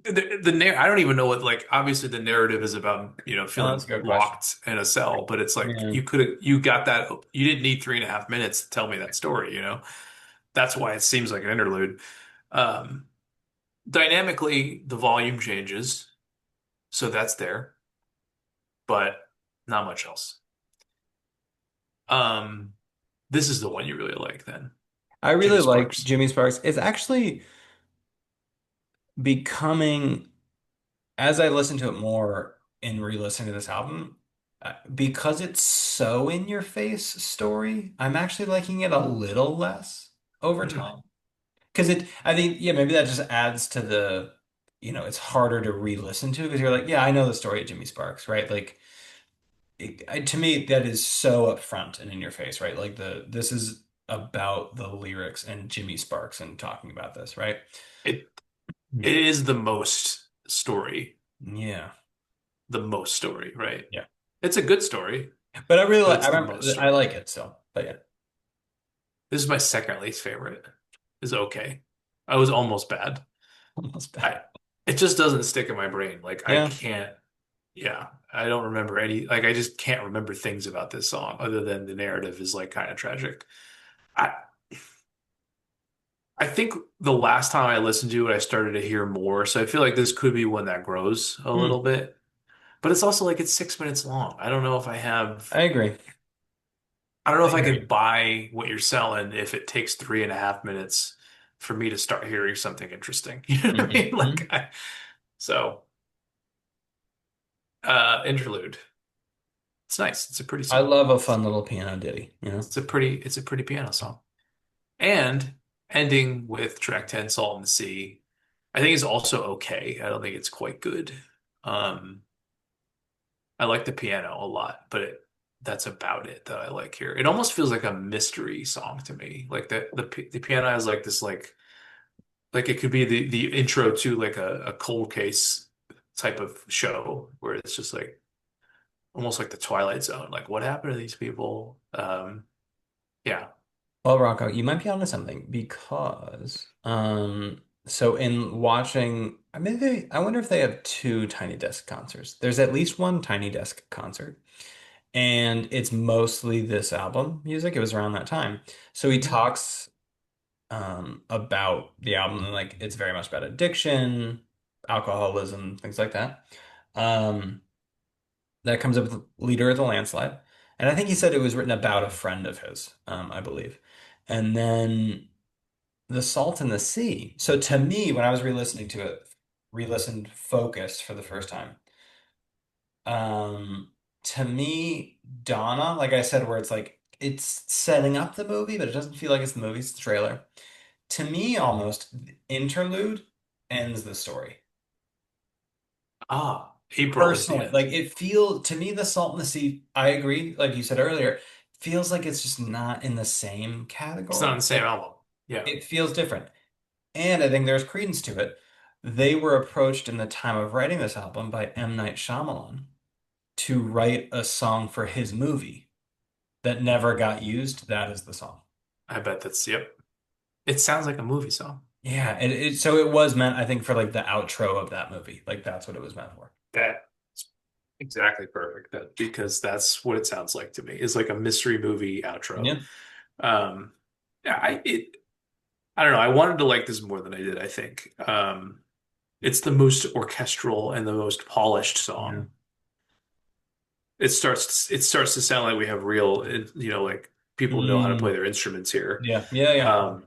The narr I don't even know what like obviously the narrative is about, you know, oh, that's a feeling good question. locked in a cell, but it's like Yeah. you got that you didn't need 3.5 minutes to tell me that story, you know? That's why it seems like an interlude. Um, Dynamically, the volume changes, so that's there, but not much else. Um, this is the one you really like then. I really Jimmy like Sparks. Jimmy Sparks. It's actually becoming as I listen to it more and re-listen to this album, because it's so in your face story, I'm actually liking it a little less over Hmm. time. Because I think, yeah, maybe that just adds to it's harder to re-listen to because you're like, yeah, I know the story of Jimmy Sparks, right? Like, to me, that is so upfront and in your face, right? Like this is about the lyrics and Jimmy Sparks and talking about this, right? It Hmm. it is the most story, Yeah, the most story, right? yeah. It's a good story, But I really but like. I it's the most remember. I story. like it still. But yeah, This is my second least favorite. Is okay. I was almost bad. almost bad. I it just doesn't stick in my brain. Like I Yeah. can't. Yeah, I don't remember any. Like I just can't remember things about this song other than the narrative is like kind of tragic. I I think the last time I listened to it, I started to hear more. So I feel like this could be one that grows a little Hmm. bit. But it's also like it's 6 minutes long. I don't know if I have. I agree. I don't know I if I hear could you. buy what you're selling if it takes 3.5 minutes for me to start hearing something interesting. You know what I mean? Hmm. So interlude. It's nice. It's a pretty I song. love a fun little piano ditty. You know. It's a pretty piano song. And ending with track 10, Salt in the Sea, I think is also okay. I don't think it's quite good. Um, I like the piano a lot, but that's about it that I like here. It almost feels like a mystery song to me. Like the piano has like this like it could be the intro to like a cold case type of show where it's just like almost like the Twilight Zone. Like, what happened to these people? Yeah. Well, Rocco, you might be onto something because so in watching I mean I wonder if they have two Tiny Desk concerts. There's at least one Tiny Desk concert, and it's mostly this album music. It was around that time. So he Mhm. talks about the album and like it's very much about addiction, alcoholism, things like that. Um that comes up with Leader of the Landslide. And I think he said it was written about a friend of his, I believe. And then The Salt and the Sea. So to me, when I was re-listening to it, re-listened focused for the first time, um, to me, Donna, like I said, where it's like it's setting up the movie, but it doesn't feel like it's the movie, it's the trailer. To me, almost the interlude ends the story. Ah, April is the Personally, end. like it feels to me, The Salt and the Sea, I agree, like you said earlier, feels like it's just not in the same It's not on category. the same Like album. Yeah, it feels different. And I think there's credence to it. They were approached in the time of writing this album by M. Night Shyamalan to write a song for his movie that never got used. That is the song. I bet that's, yep. It sounds like a movie song. Yeah, so it was meant, I think, for like the outro of that movie. Like that's what it was meant for. That's exactly perfect. Because that's what it sounds like to me. It's like a mystery movie outro. Yeah. Um, yeah, I don't know. I wanted to like this more than I did, I think. It's the most orchestral and the most polished Yeah. song. It starts to sound like we have real, like people know how to play Mm, their instruments here. yeah. Yeah. Yeah. Um,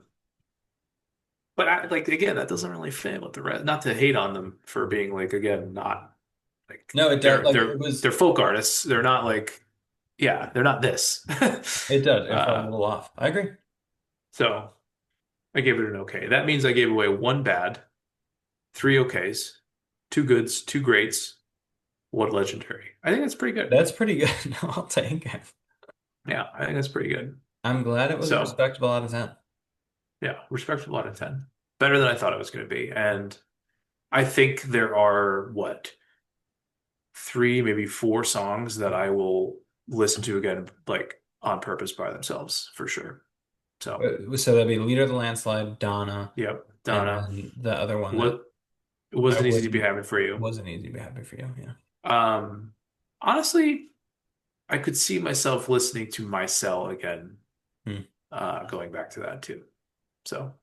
but like again, that doesn't really fit with the rest. Not to hate on them for being like again, not like No, it does. they're Like they're they're folk artists. They're not like yeah, they're not this. it does. It felt a Uh, little off. I agree. so I gave it an okay. That means I gave away one bad, three okays, two goods, two greats, one legendary. I think that's pretty good. That's pretty good. No, I'll take it. Yeah, I think that's pretty good. I'm glad it was a So respectable out of 10. yeah, respectful out of 10. Better than I thought it was going to be. And I think there are what, three, maybe four songs that I will listen to again, like on purpose by themselves for sure. So, So that'd be Leader of the Landslide, Donna, yep, and Donna, then the other one that what it I wasn't easy to be wouldn't having for you. wasn't easy to be happy for you. Yeah. Um, honestly, I could see myself listening to Mycel again, Hmm. going back to that too. So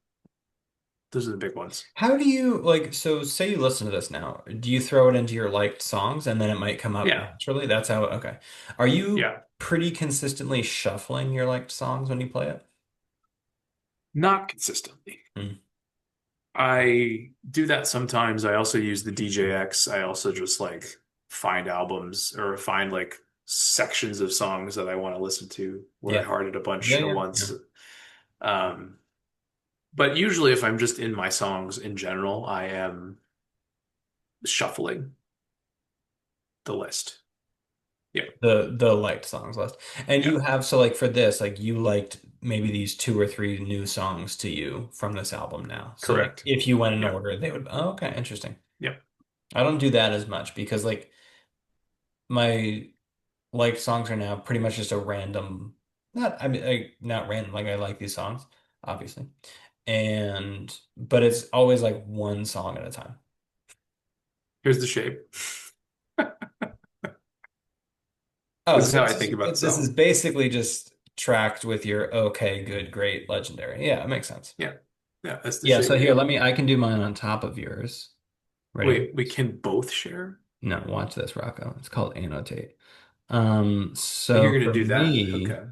those are the big ones. How do you like, so say you listen to this now, do you throw it into your liked songs and then it might come up Yeah, naturally? That's how, okay. Are you yeah. pretty consistently shuffling your liked songs when you play it? Not consistently. Hmm. I do that sometimes. I also use the DJX. I also just like find albums or find like sections of songs that I want to listen to where I Yeah. heart it a Yeah, bunch at yeah, yeah. once. Um, but usually if I'm just in my songs in general, I am shuffling the list. Yeah, The liked songs list. And yeah, you have, so like for this, like you liked maybe these two or three new songs to you from this album now. So like correct. if you went in Yeah, order, they would, oh, okay, interesting. yeah. I don't do that as much because like my liked songs are now pretty much just a random, not, I mean, like, not random, like I like these songs, obviously. And, but it's always like one song at a time. Here's the shape. Oh, This is so how I think about the this is song. basically just tracked with your okay, good, great, legendary. Yeah, it makes sense. Yeah, yeah, that's the Yeah, shape so we here, got. I can do mine on top of yours. Ready? Wait, we can both share? No, watch this, Rocco. It's called annotate. Oh, you're So gonna for do that? me, Okay.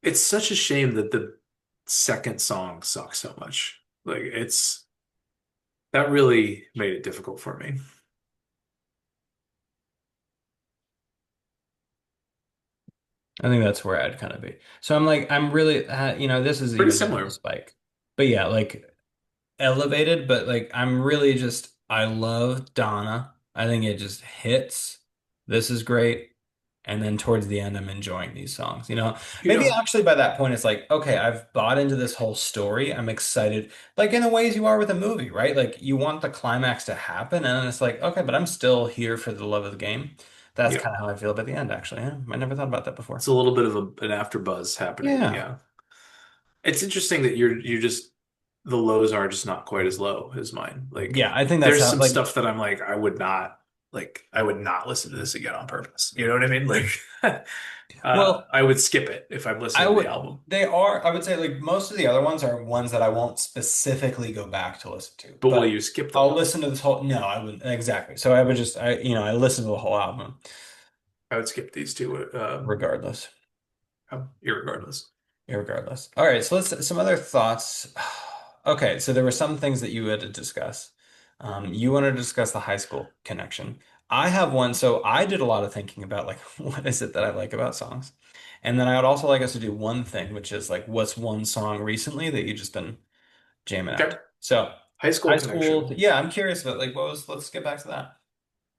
It's such a shame that the second song sucks so much. Like it's that really made it difficult for me. I think that's where I'd kind of be. So I'm like, I'm really, this is Pretty even more of a similar. spike. But yeah, like elevated, but like I'm really I love Donna. I think it just hits. This is great. And then towards the end, I'm enjoying these songs. You Maybe know, actually by that point, it's like, okay, I've bought into this whole story. I'm excited, like in the ways you are with a movie, right? Like you want the climax to happen, and then it's like, okay, but I'm still here for the love of the game. That's yeah, kind of how I feel about the end, actually. Yeah, I never thought about that it's before. a little bit of an after buzz happening. Yeah. Yeah. It's interesting that you're just the lows are just not quite as low as mine. Like Yeah, I think that's there's how, some like, stuff that I'm like I would not listen to this again on purpose. You know what I mean? Like well, I would skip it if I'm I listening to the would, album. I would say, like, most of the other ones are ones that I won't specifically go back to listen to, But will but you skip I'll them? listen to this whole, no, I wouldn't, exactly. So I would just, I listen to the whole album I would skip these two regardless. irregardless. Irregardless. All right, so some other thoughts. Okay, so there were some things that you had to discuss. You wanted to discuss the high school connection. I have one, so I did a lot of thinking about like what is it that I like about songs. And then I would also like us to do one thing, which is like what's one song recently that you've just been jamming out Okay. to. So High school high school, connection. yeah, I'm curious about like let's get back to that.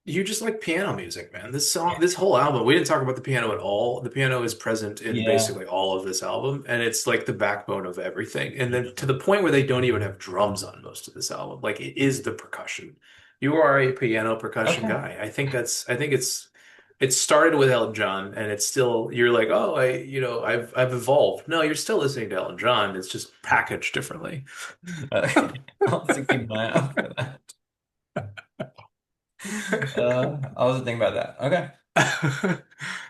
You just like piano music, man. This whole album, we didn't talk about the piano at all. The piano is present in Yeah. basically all of this album, and it's like the backbone of everything. And then to the point where they don't even have drums on most of this album. Like it is the percussion. You are a piano percussion Okay. guy. I think it started with Elton John, and it's still you're like, oh, I've evolved. No, you're still listening to Elton John. It's just packaged differently. I'll have to keep an eye out for that. I was thinking about that. Okay.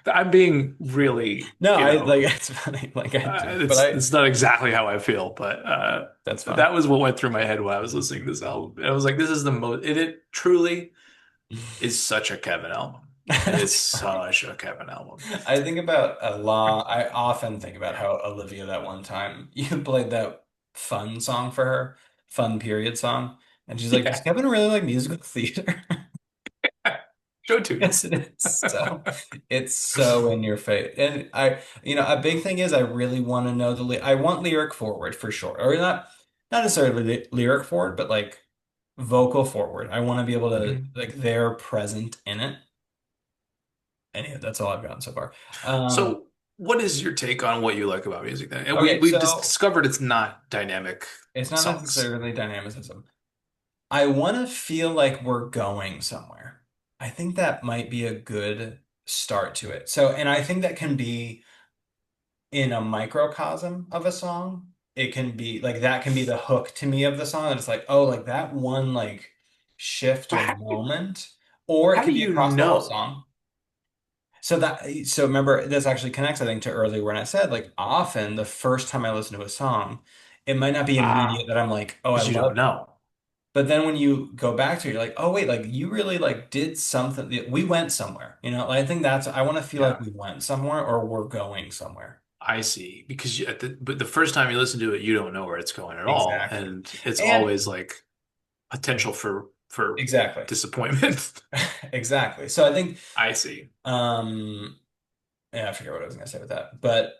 I'm being really, No, I like it's funny. Like I do, but it's not exactly how I feel, but that's fun. that was what went through my head when I was listening to this album. And I was like, this is the most, it truly is such a Kevin album. It is That's funny. such a Kevin album. I think about a lot. I often think about how Olivia that one time you played that fun song for her, fun period song, and she's like, "Does Yeah. Kevin really like musical theater?" Show Yes, tunes. it is. So it's so in your face. And a big thing is I really want to know I want lyric forward for sure. Or not necessarily lyric forward, but like vocal forward. I want to be able to Mhm. like they're present in it. Anyway, that's all I've gotten so far. Um, So, what is your take on what you like about music then? And okay, we've just so discovered it's not dynamic it's not songs. necessarily dynamicism. I want to feel like we're going somewhere. I think that might be a good start to it. So, and I think that can be in a microcosm of a song. It can be like that can be the hook to me of the song. And it's like, oh, like that one like shift But or moment, or it how do can be you across the whole know? song. So remember, this actually connects, I think, to earlier when I said like often the first time I listen to a song, it might not be immediate Ah, that I'm like, oh, I because you don't love it. know. But then when you go back to it, you're like, oh wait, like you really like did something. We went somewhere. Like, I think I want to feel like Yeah. we went somewhere or we're going somewhere. I see. Because but the first time you listen to it, you don't know where it's going at all, Exactly. and it's And always like potential for exactly. disappointment. Exactly. So I think I see. um yeah, I forget what I was gonna say with that. But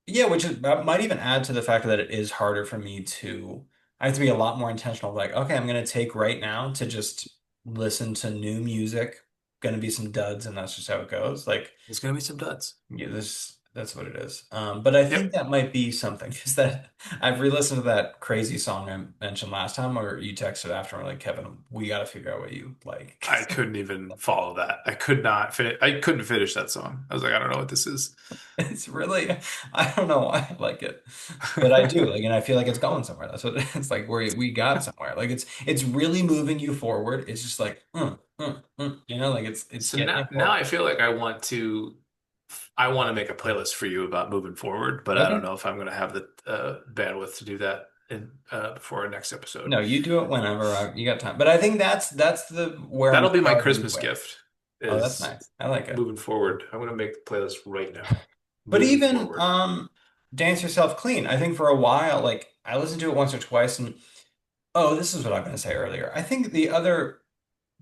yeah, which is that might even add to the fact that it is harder for me to I have to be a lot more intentional, like, okay, I'm gonna take right now to just listen to new music. Gonna be some duds and that's just how it goes. Like There's gonna be some duds. yeah, that's what it is. But I think Yep. that might be something because that I've re-listened to that crazy song I mentioned last time, or you texted after, and we're like, Kevin, we got to figure out what you like. I couldn't even follow that. I could not finish. I couldn't finish that song. I was like, I don't know what this is. It's really, I don't know why I like it, but I do like, and I feel like it's going somewhere. That's what it's like. We got somewhere. Like it's really moving you forward. It's just like, like it's So getting you now forward. I feel like I want to make a playlist for you about moving forward, but I don't Okay. know if I'm gonna have the bandwidth to do that in before our next episode. No, you do it whenever you got time. But I think that's the where I'm That'll be my starting Christmas with. gift Oh, that's is nice. I like it. moving forward. I'm gonna make the playlist right now. But Moving even forward. Dance Yourself Clean, I think for a while, like I listened to it once or twice and oh, this is what I'm gonna say earlier. I think the other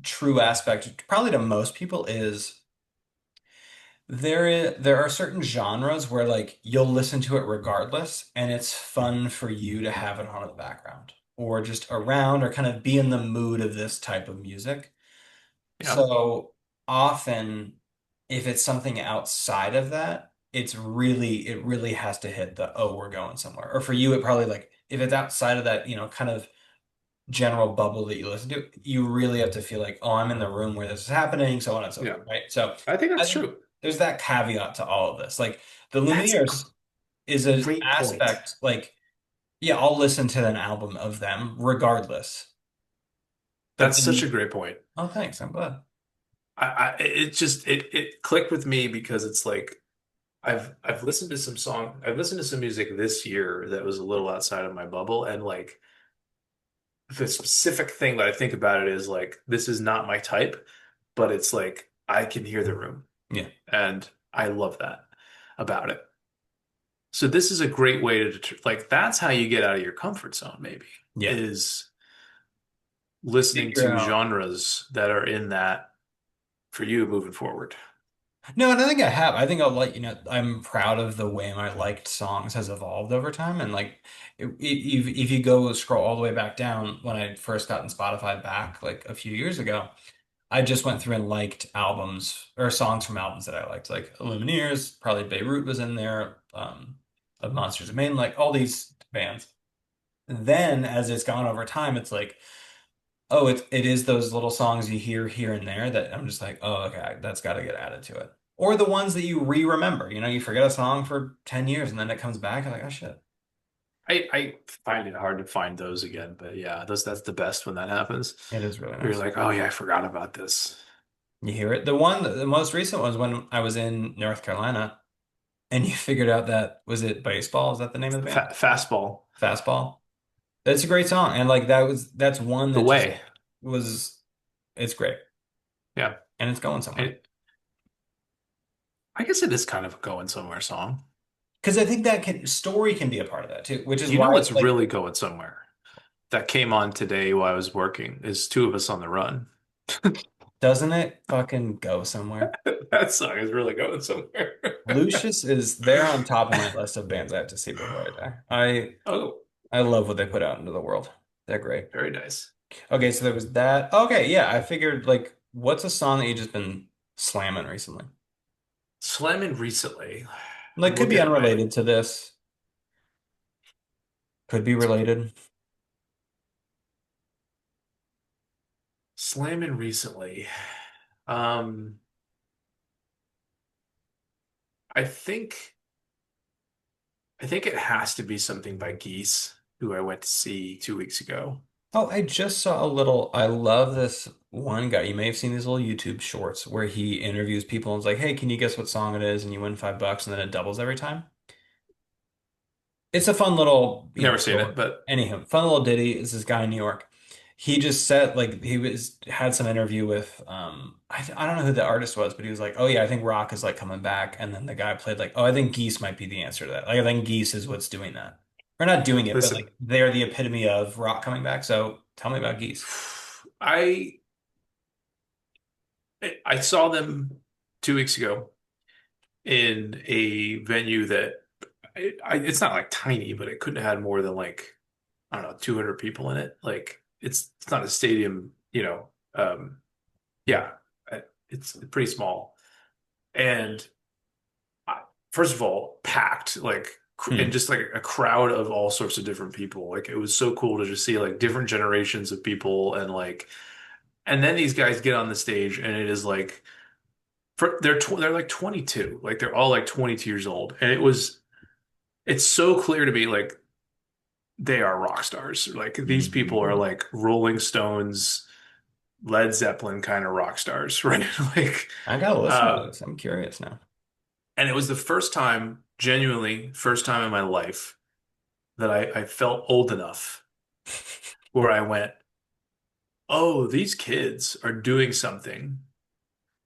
true aspect, probably to most people, is there are certain genres where like you'll listen to it regardless, and it's fun for you to have it on in the background. Or just around or kind of be in the mood of this type of music. Yeah. So often. if it's something outside of that, it really has to hit the, oh, we're going somewhere. Or for you, it probably like if it's outside of that, kind of general bubble that you listen to, you really have to feel like, oh, I'm in the room where this is happening, so on and so Yeah, forth, right? So I think I that's think true. there's that caveat to all of this. Like the That's a Lumineers is an great point. aspect, like, yeah, I'll listen to an album of them regardless. But That's such then, a great point. oh, thanks, I'm glad. It just it clicked with me because it's like I've listened to I've listened to some music this year that was a little outside of my bubble, and like the specific thing that I think about it is like this is not my type, but it's like I can hear the room, Yeah, and I love that about it. So this is a great way to like that's how you get out of your comfort zone, maybe, yeah. is listening Figure to out. genres that are in that for you moving forward. No, I don't think I have. I think I'll let you know. I'm proud of the way my liked songs has evolved over time. And like, if you go scroll all the way back down when I first got in Spotify back like a few years ago, I just went through and liked albums or songs from albums that I liked, like Lumineers, probably Beirut was in there, of Monsters of Maine, like all these bands. Then as it's gone over time, it's like, oh, it is those little songs you hear here and there that I'm just like, oh, okay, that's got to get added to it. Or the ones that you re-remember. You forget a song for 10 years and then it comes back and like, oh shit. I find it hard to find those again, but yeah, that's the best when that happens. It is really You're nice. like, oh yeah, I forgot about this. You hear it. The most recent was when I was in North Carolina and you figured out that, was it Baseball? Is that the name of the band? Fastball, Fastball. That's a great song. And like that's one the that just way, was, it's great. yeah. And it's going somewhere. It, I guess it is kind of a going somewhere song. Because I think that story can be a part of that too, which is You why know what's like, really going somewhere? That came on today while I was working is Two of Us on the Run. doesn't it fucking go somewhere? That song is really going somewhere. Lucius is there on top of my list of bands I have to see before I die. Oh, I love what they put out into the world. They're great. very nice. Okay, so there was that. Okay, yeah, I figured like what's a song that you just been slamming recently? Slamming recently. Like I'm could be looking at my unrelated to this, could be related. slamming recently. Um, I think I think it has to be something by Geese, who I went to see 2 weeks ago. Oh, I just saw a little. I love this one guy. You may have seen these little YouTube shorts where he interviews people and is like, "Hey, can you guess what song it is?" And you win $5, and then it doubles every time. It's a fun little, Never seen it, short. but Anyhow, fun little ditty. Is this guy in New York? He just said like he was had some interview with I don't know who the artist was, but he was like, oh yeah, I think rock is like coming back, and then the guy played like, oh, I think Geese might be the answer to that. Like I think Geese is what's doing that, or not doing it, but listen, like they're the epitome of rock coming back. So tell me about Geese. I I saw them 2 weeks ago in a venue that it's not like tiny, but it couldn't have had more than like I don't know 200 people in it. Like it's not a stadium, you know. Yeah, it's pretty small. And I, first of all, packed like and Hmm. just like a crowd of all sorts of different people. Like it was so cool to just see like different generations of people and then these guys get on the stage and it is like they're like 22. Like they're all like 22 years old. And it's so clear to me like they are rock stars. Like these people are Mhm. like Rolling Stones, Led Zeppelin kind of rock stars, right? Like I gotta listen to uh this. I'm curious now. and it was the first time, genuinely first time in my life that I felt old enough where I went, oh, these kids are doing something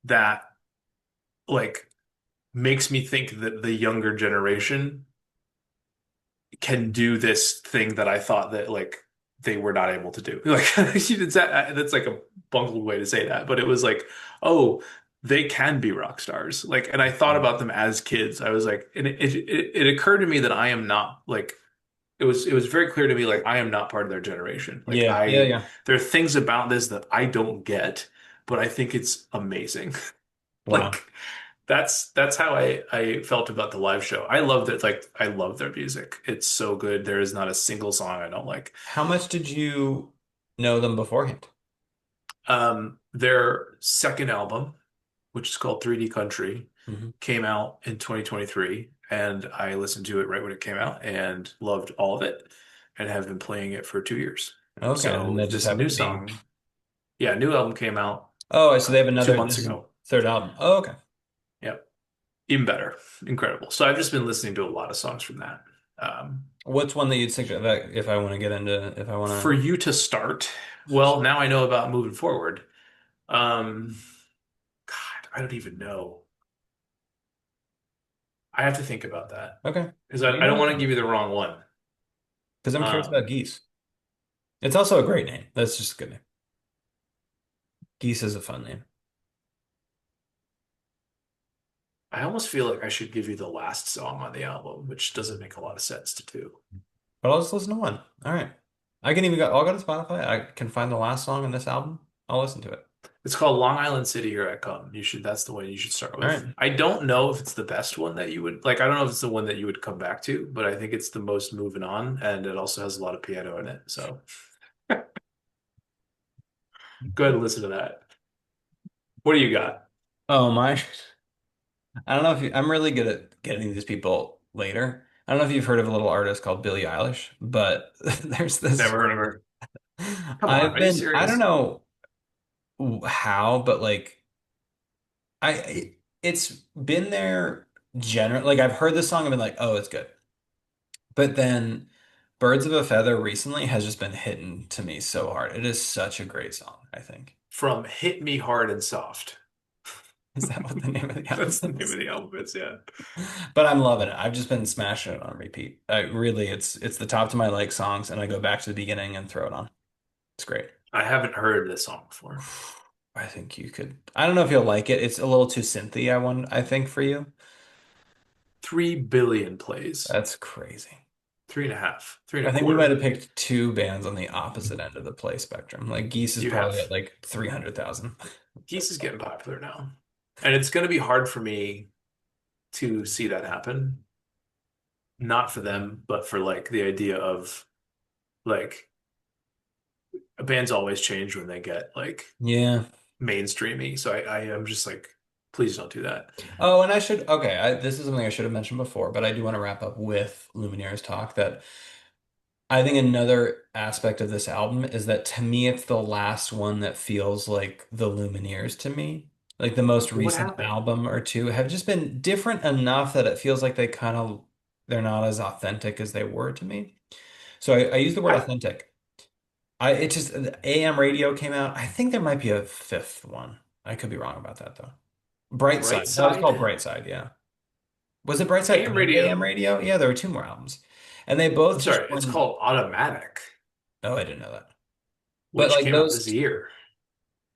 that like makes me think that the younger generation can do this thing that I thought that like they were not able to do. Like that's like a bungled way to say that, but it was like, oh, they can be rock stars. Like, and I thought about them as kids. I was like, and it occurred to me that I am not like it was very clear to me like I am not part of their generation. Like Yeah, yeah, I yeah. there are things about this that I don't get, but I think it's amazing. Wow. Like That's how I felt about the live show. I loved it. Like I love their music. It's so good. There is not a single song I don't like. How much did you know them beforehand? Their second album, which is called 3D Country, Hmm. came out in 2023, and I listened to it right when it came out and loved all of it, and have been playing it for 2 years. Okay, and So that just this new happened to be. song, yeah, new album came out Oh, so they have two another. months This is ago. third album. Oh, okay. Yep, even better, incredible. So I've just been listening to a lot of songs from that. Um, What's one that you'd suggest that if I want to get into if I for want you to start, to? well, now I know about moving forward. Um, God, I don't even know. I have to think about that Okay. because You I know don't what? want to give you the wrong one. Because I'm curious about Um, Geese. It's also a great name. That's just a good name. Geese is a fun name. I almost feel like I should give you the last song on the album, which doesn't make a lot of sense to do. But I'll just listen to one. All right. I can even go. I'll go to Spotify. I can find the last song in this album. I'll listen to it. It's called Long Island City, Here I Come. That's the one you should start All with. right. I don't know if it's the best one that you would like. I don't know if it's the one that you would come back to, but I think it's the most moving on, and it also has a lot of piano in it. So go ahead and listen to that. What do you got? Oh my. I don't know if I'm really good at getting these people later. I don't know if you've heard of a little artist called Billie Eilish, but there's this. Never heard of her. Come on, I've are you been. I don't serious? know how, but like it's been there general. Like I've heard this song and been like, oh, it's good. But then Birds of a Feather recently has just been hitting to me so hard. It is such a great song, I think. From Hit Me Hard and Soft. Is that what the name of the album That's the name is? of the album. It's yeah. But I'm loving it. I've just been smashing it on repeat. I really, it's the top to my like songs, and I go back to the beginning and throw it on. It's great. I haven't heard this song before. I think you could. I don't know if you'll like it. It's a little too synthy, I think for you. 3 billion plays. That's crazy. Three and a half. Three and I a think we might quarter. have picked two bands on the opposite end of the play spectrum. Like Geese is You probably have. at like 300,000. Geese is getting popular now. And it's going to be hard for me to see that happen. Not for them, but for like the idea of like bands always change when they get like Yeah. mainstreamy. So I am just like, please don't do that. Oh, and I should, okay, this is something I should have mentioned before, but I do want to wrap up with Lumineers talk that I think another aspect of this album is that to me, it's the last one that feels like the Lumineers to me. Like the most What recent happened? album or two have just been different enough that it feels like they're not as authentic as they were to me. So I use the word I authentic. It just, AM radio came out. I think there might be a fifth one. I could be wrong about that though. Bright Brightside. That was called Side, Brightside, yeah. Was it Brightside AM and AM radio. radio? Yeah, there were two more albums. And they I'm both just sorry, it's won. called Automatic, Oh, I didn't know that. But which like came out this those, year.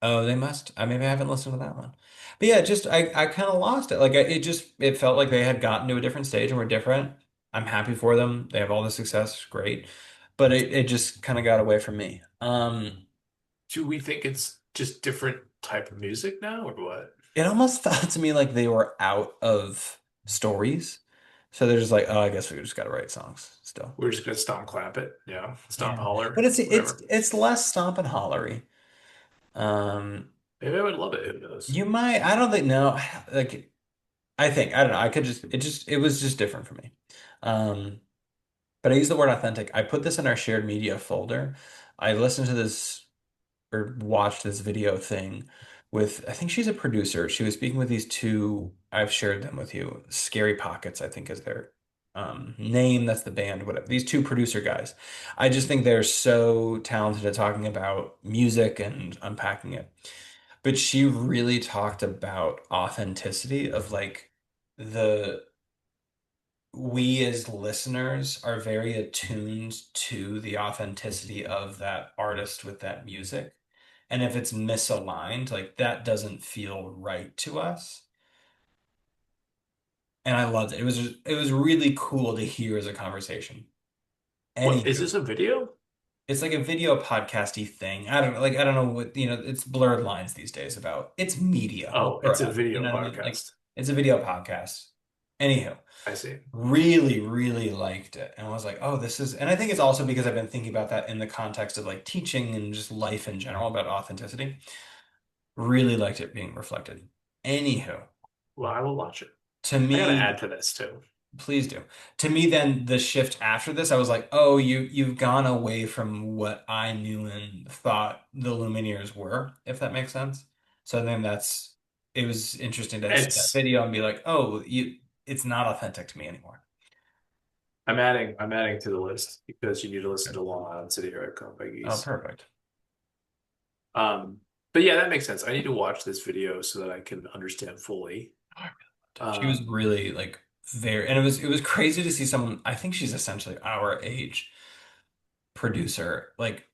oh, they must. I maybe I haven't listened to that one. But yeah, just I kind of lost it. Like it just it felt like they had gotten to a different stage and were different. I'm happy for them. They have all the success, great. But it just kind of got away from me. Do we think it's just different type of music now, or what? It almost felt to me like they were out of stories. So they're just like, oh, I guess we just got to write songs still. We're just gonna stomp clap it, yeah, stomp Yeah. But holler, it's whatever. it's less stomp and hollery. Um, Maybe I would love it. Who knows? you might, I don't think, no, like, I don't know. I could it was just different for me. Um, but I use the word authentic. I put this in our shared media folder. I listened to this or watched this video thing with, I think she's a producer. She was speaking with these two, I've shared them with you. Scary Pockets, I think is their name. That's the band, whatever. These two producer guys. I just think they're so talented at talking about music and unpacking it. But she really talked about authenticity of like the we as listeners are very attuned to the authenticity of that artist with that music. And if it's misaligned, like that doesn't feel right to us. And I loved it. It was really cool to hear as a conversation. What is Anywho, this a video? it's like a video podcasty thing. I don't know what, it's blurred lines these days about it's media. We'll Oh, throw it's it a out. You video know what I mean? Like podcast. It's a video podcast. Anywho, I see. really, really liked it. And I was like, oh, this is, and I think it's also because I've been thinking about that in the context of like teaching and just life in general about authenticity. Really liked it being reflected. Anywho, Well, I will watch it. to I gotta me, add to this too. please do. To me, then the shift after this, I was like, oh, you've gone away from what I knew and thought the Lumineers were, if that makes sense. So then it was interesting to see that It's video and be like, oh, it's not authentic to me anymore. I'm adding to the list because you need to listen Good. to Long Island City Hardcore by Oh, Geese. perfect. Um, but yeah, that makes sense. I need to watch this video so that I can understand fully. Oh, I really loved it. She was Um, really like very, and it was crazy to see someone. I think she's essentially our age producer, like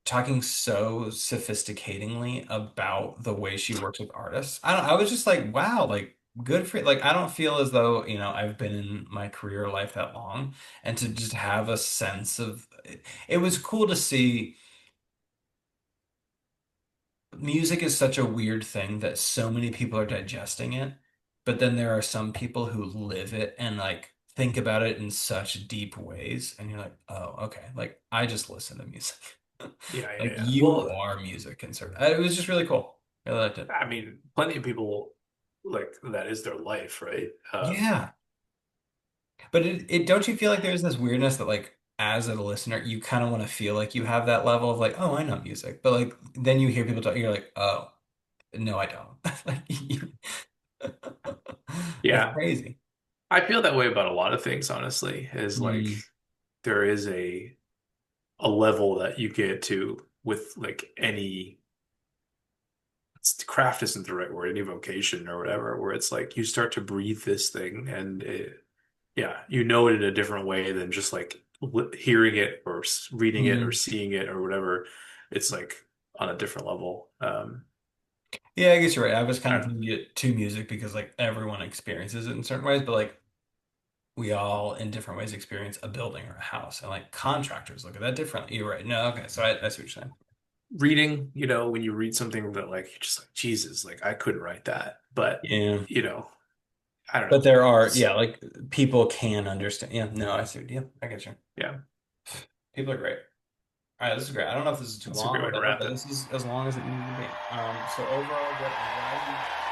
talking so sophisticatingly about the way she works with artists. I was just like, wow, like good for like I don't feel as though, I've been in my career life that long and to just have a sense of it was cool to see music is such a weird thing that so many people are digesting it, but then there are some people who live it and like think about it in such deep ways, and you're like, oh, okay, like I just listen to music. yeah, yeah, Like yeah. you Well, are music concert. It was just really cool. I liked it. I mean, plenty of people like that is their life, right? Yeah. But it don't you feel like there's this weirdness that like as a listener, you kind of want to feel like you have that level of like, oh, I know music. But like then you hear people talk, you're like, oh, no, I don't. Like that's Yeah, crazy. I feel that way about a lot of things, honestly, is like Mm, there is a level that you get to with like any craft isn't the right word, any vocation or whatever, where it's like you start to breathe this thing and yeah, you know it in a different way than just like hearing it or reading it or mm. seeing it or whatever. It's like on a different level. Yeah, I guess you're right. I was kind I of don't know. thinking it to music because like everyone experiences it in certain ways, but like we all in different ways experience a building or a house. And like contractors look at that differently. You're right. No, okay. So I see what you're saying. Reading, when you read something that like you're just like Jesus, like I couldn't write that, but Yeah. you know, I don't But know. there are, It's yeah, like people can understand. Yeah, no, I see. Yeah, I get you. yeah, People are great. All right, this is great. I don't know if this is too that's a long great or way to whatever, wrap but it. this is as long as it needed to be. So overall, what I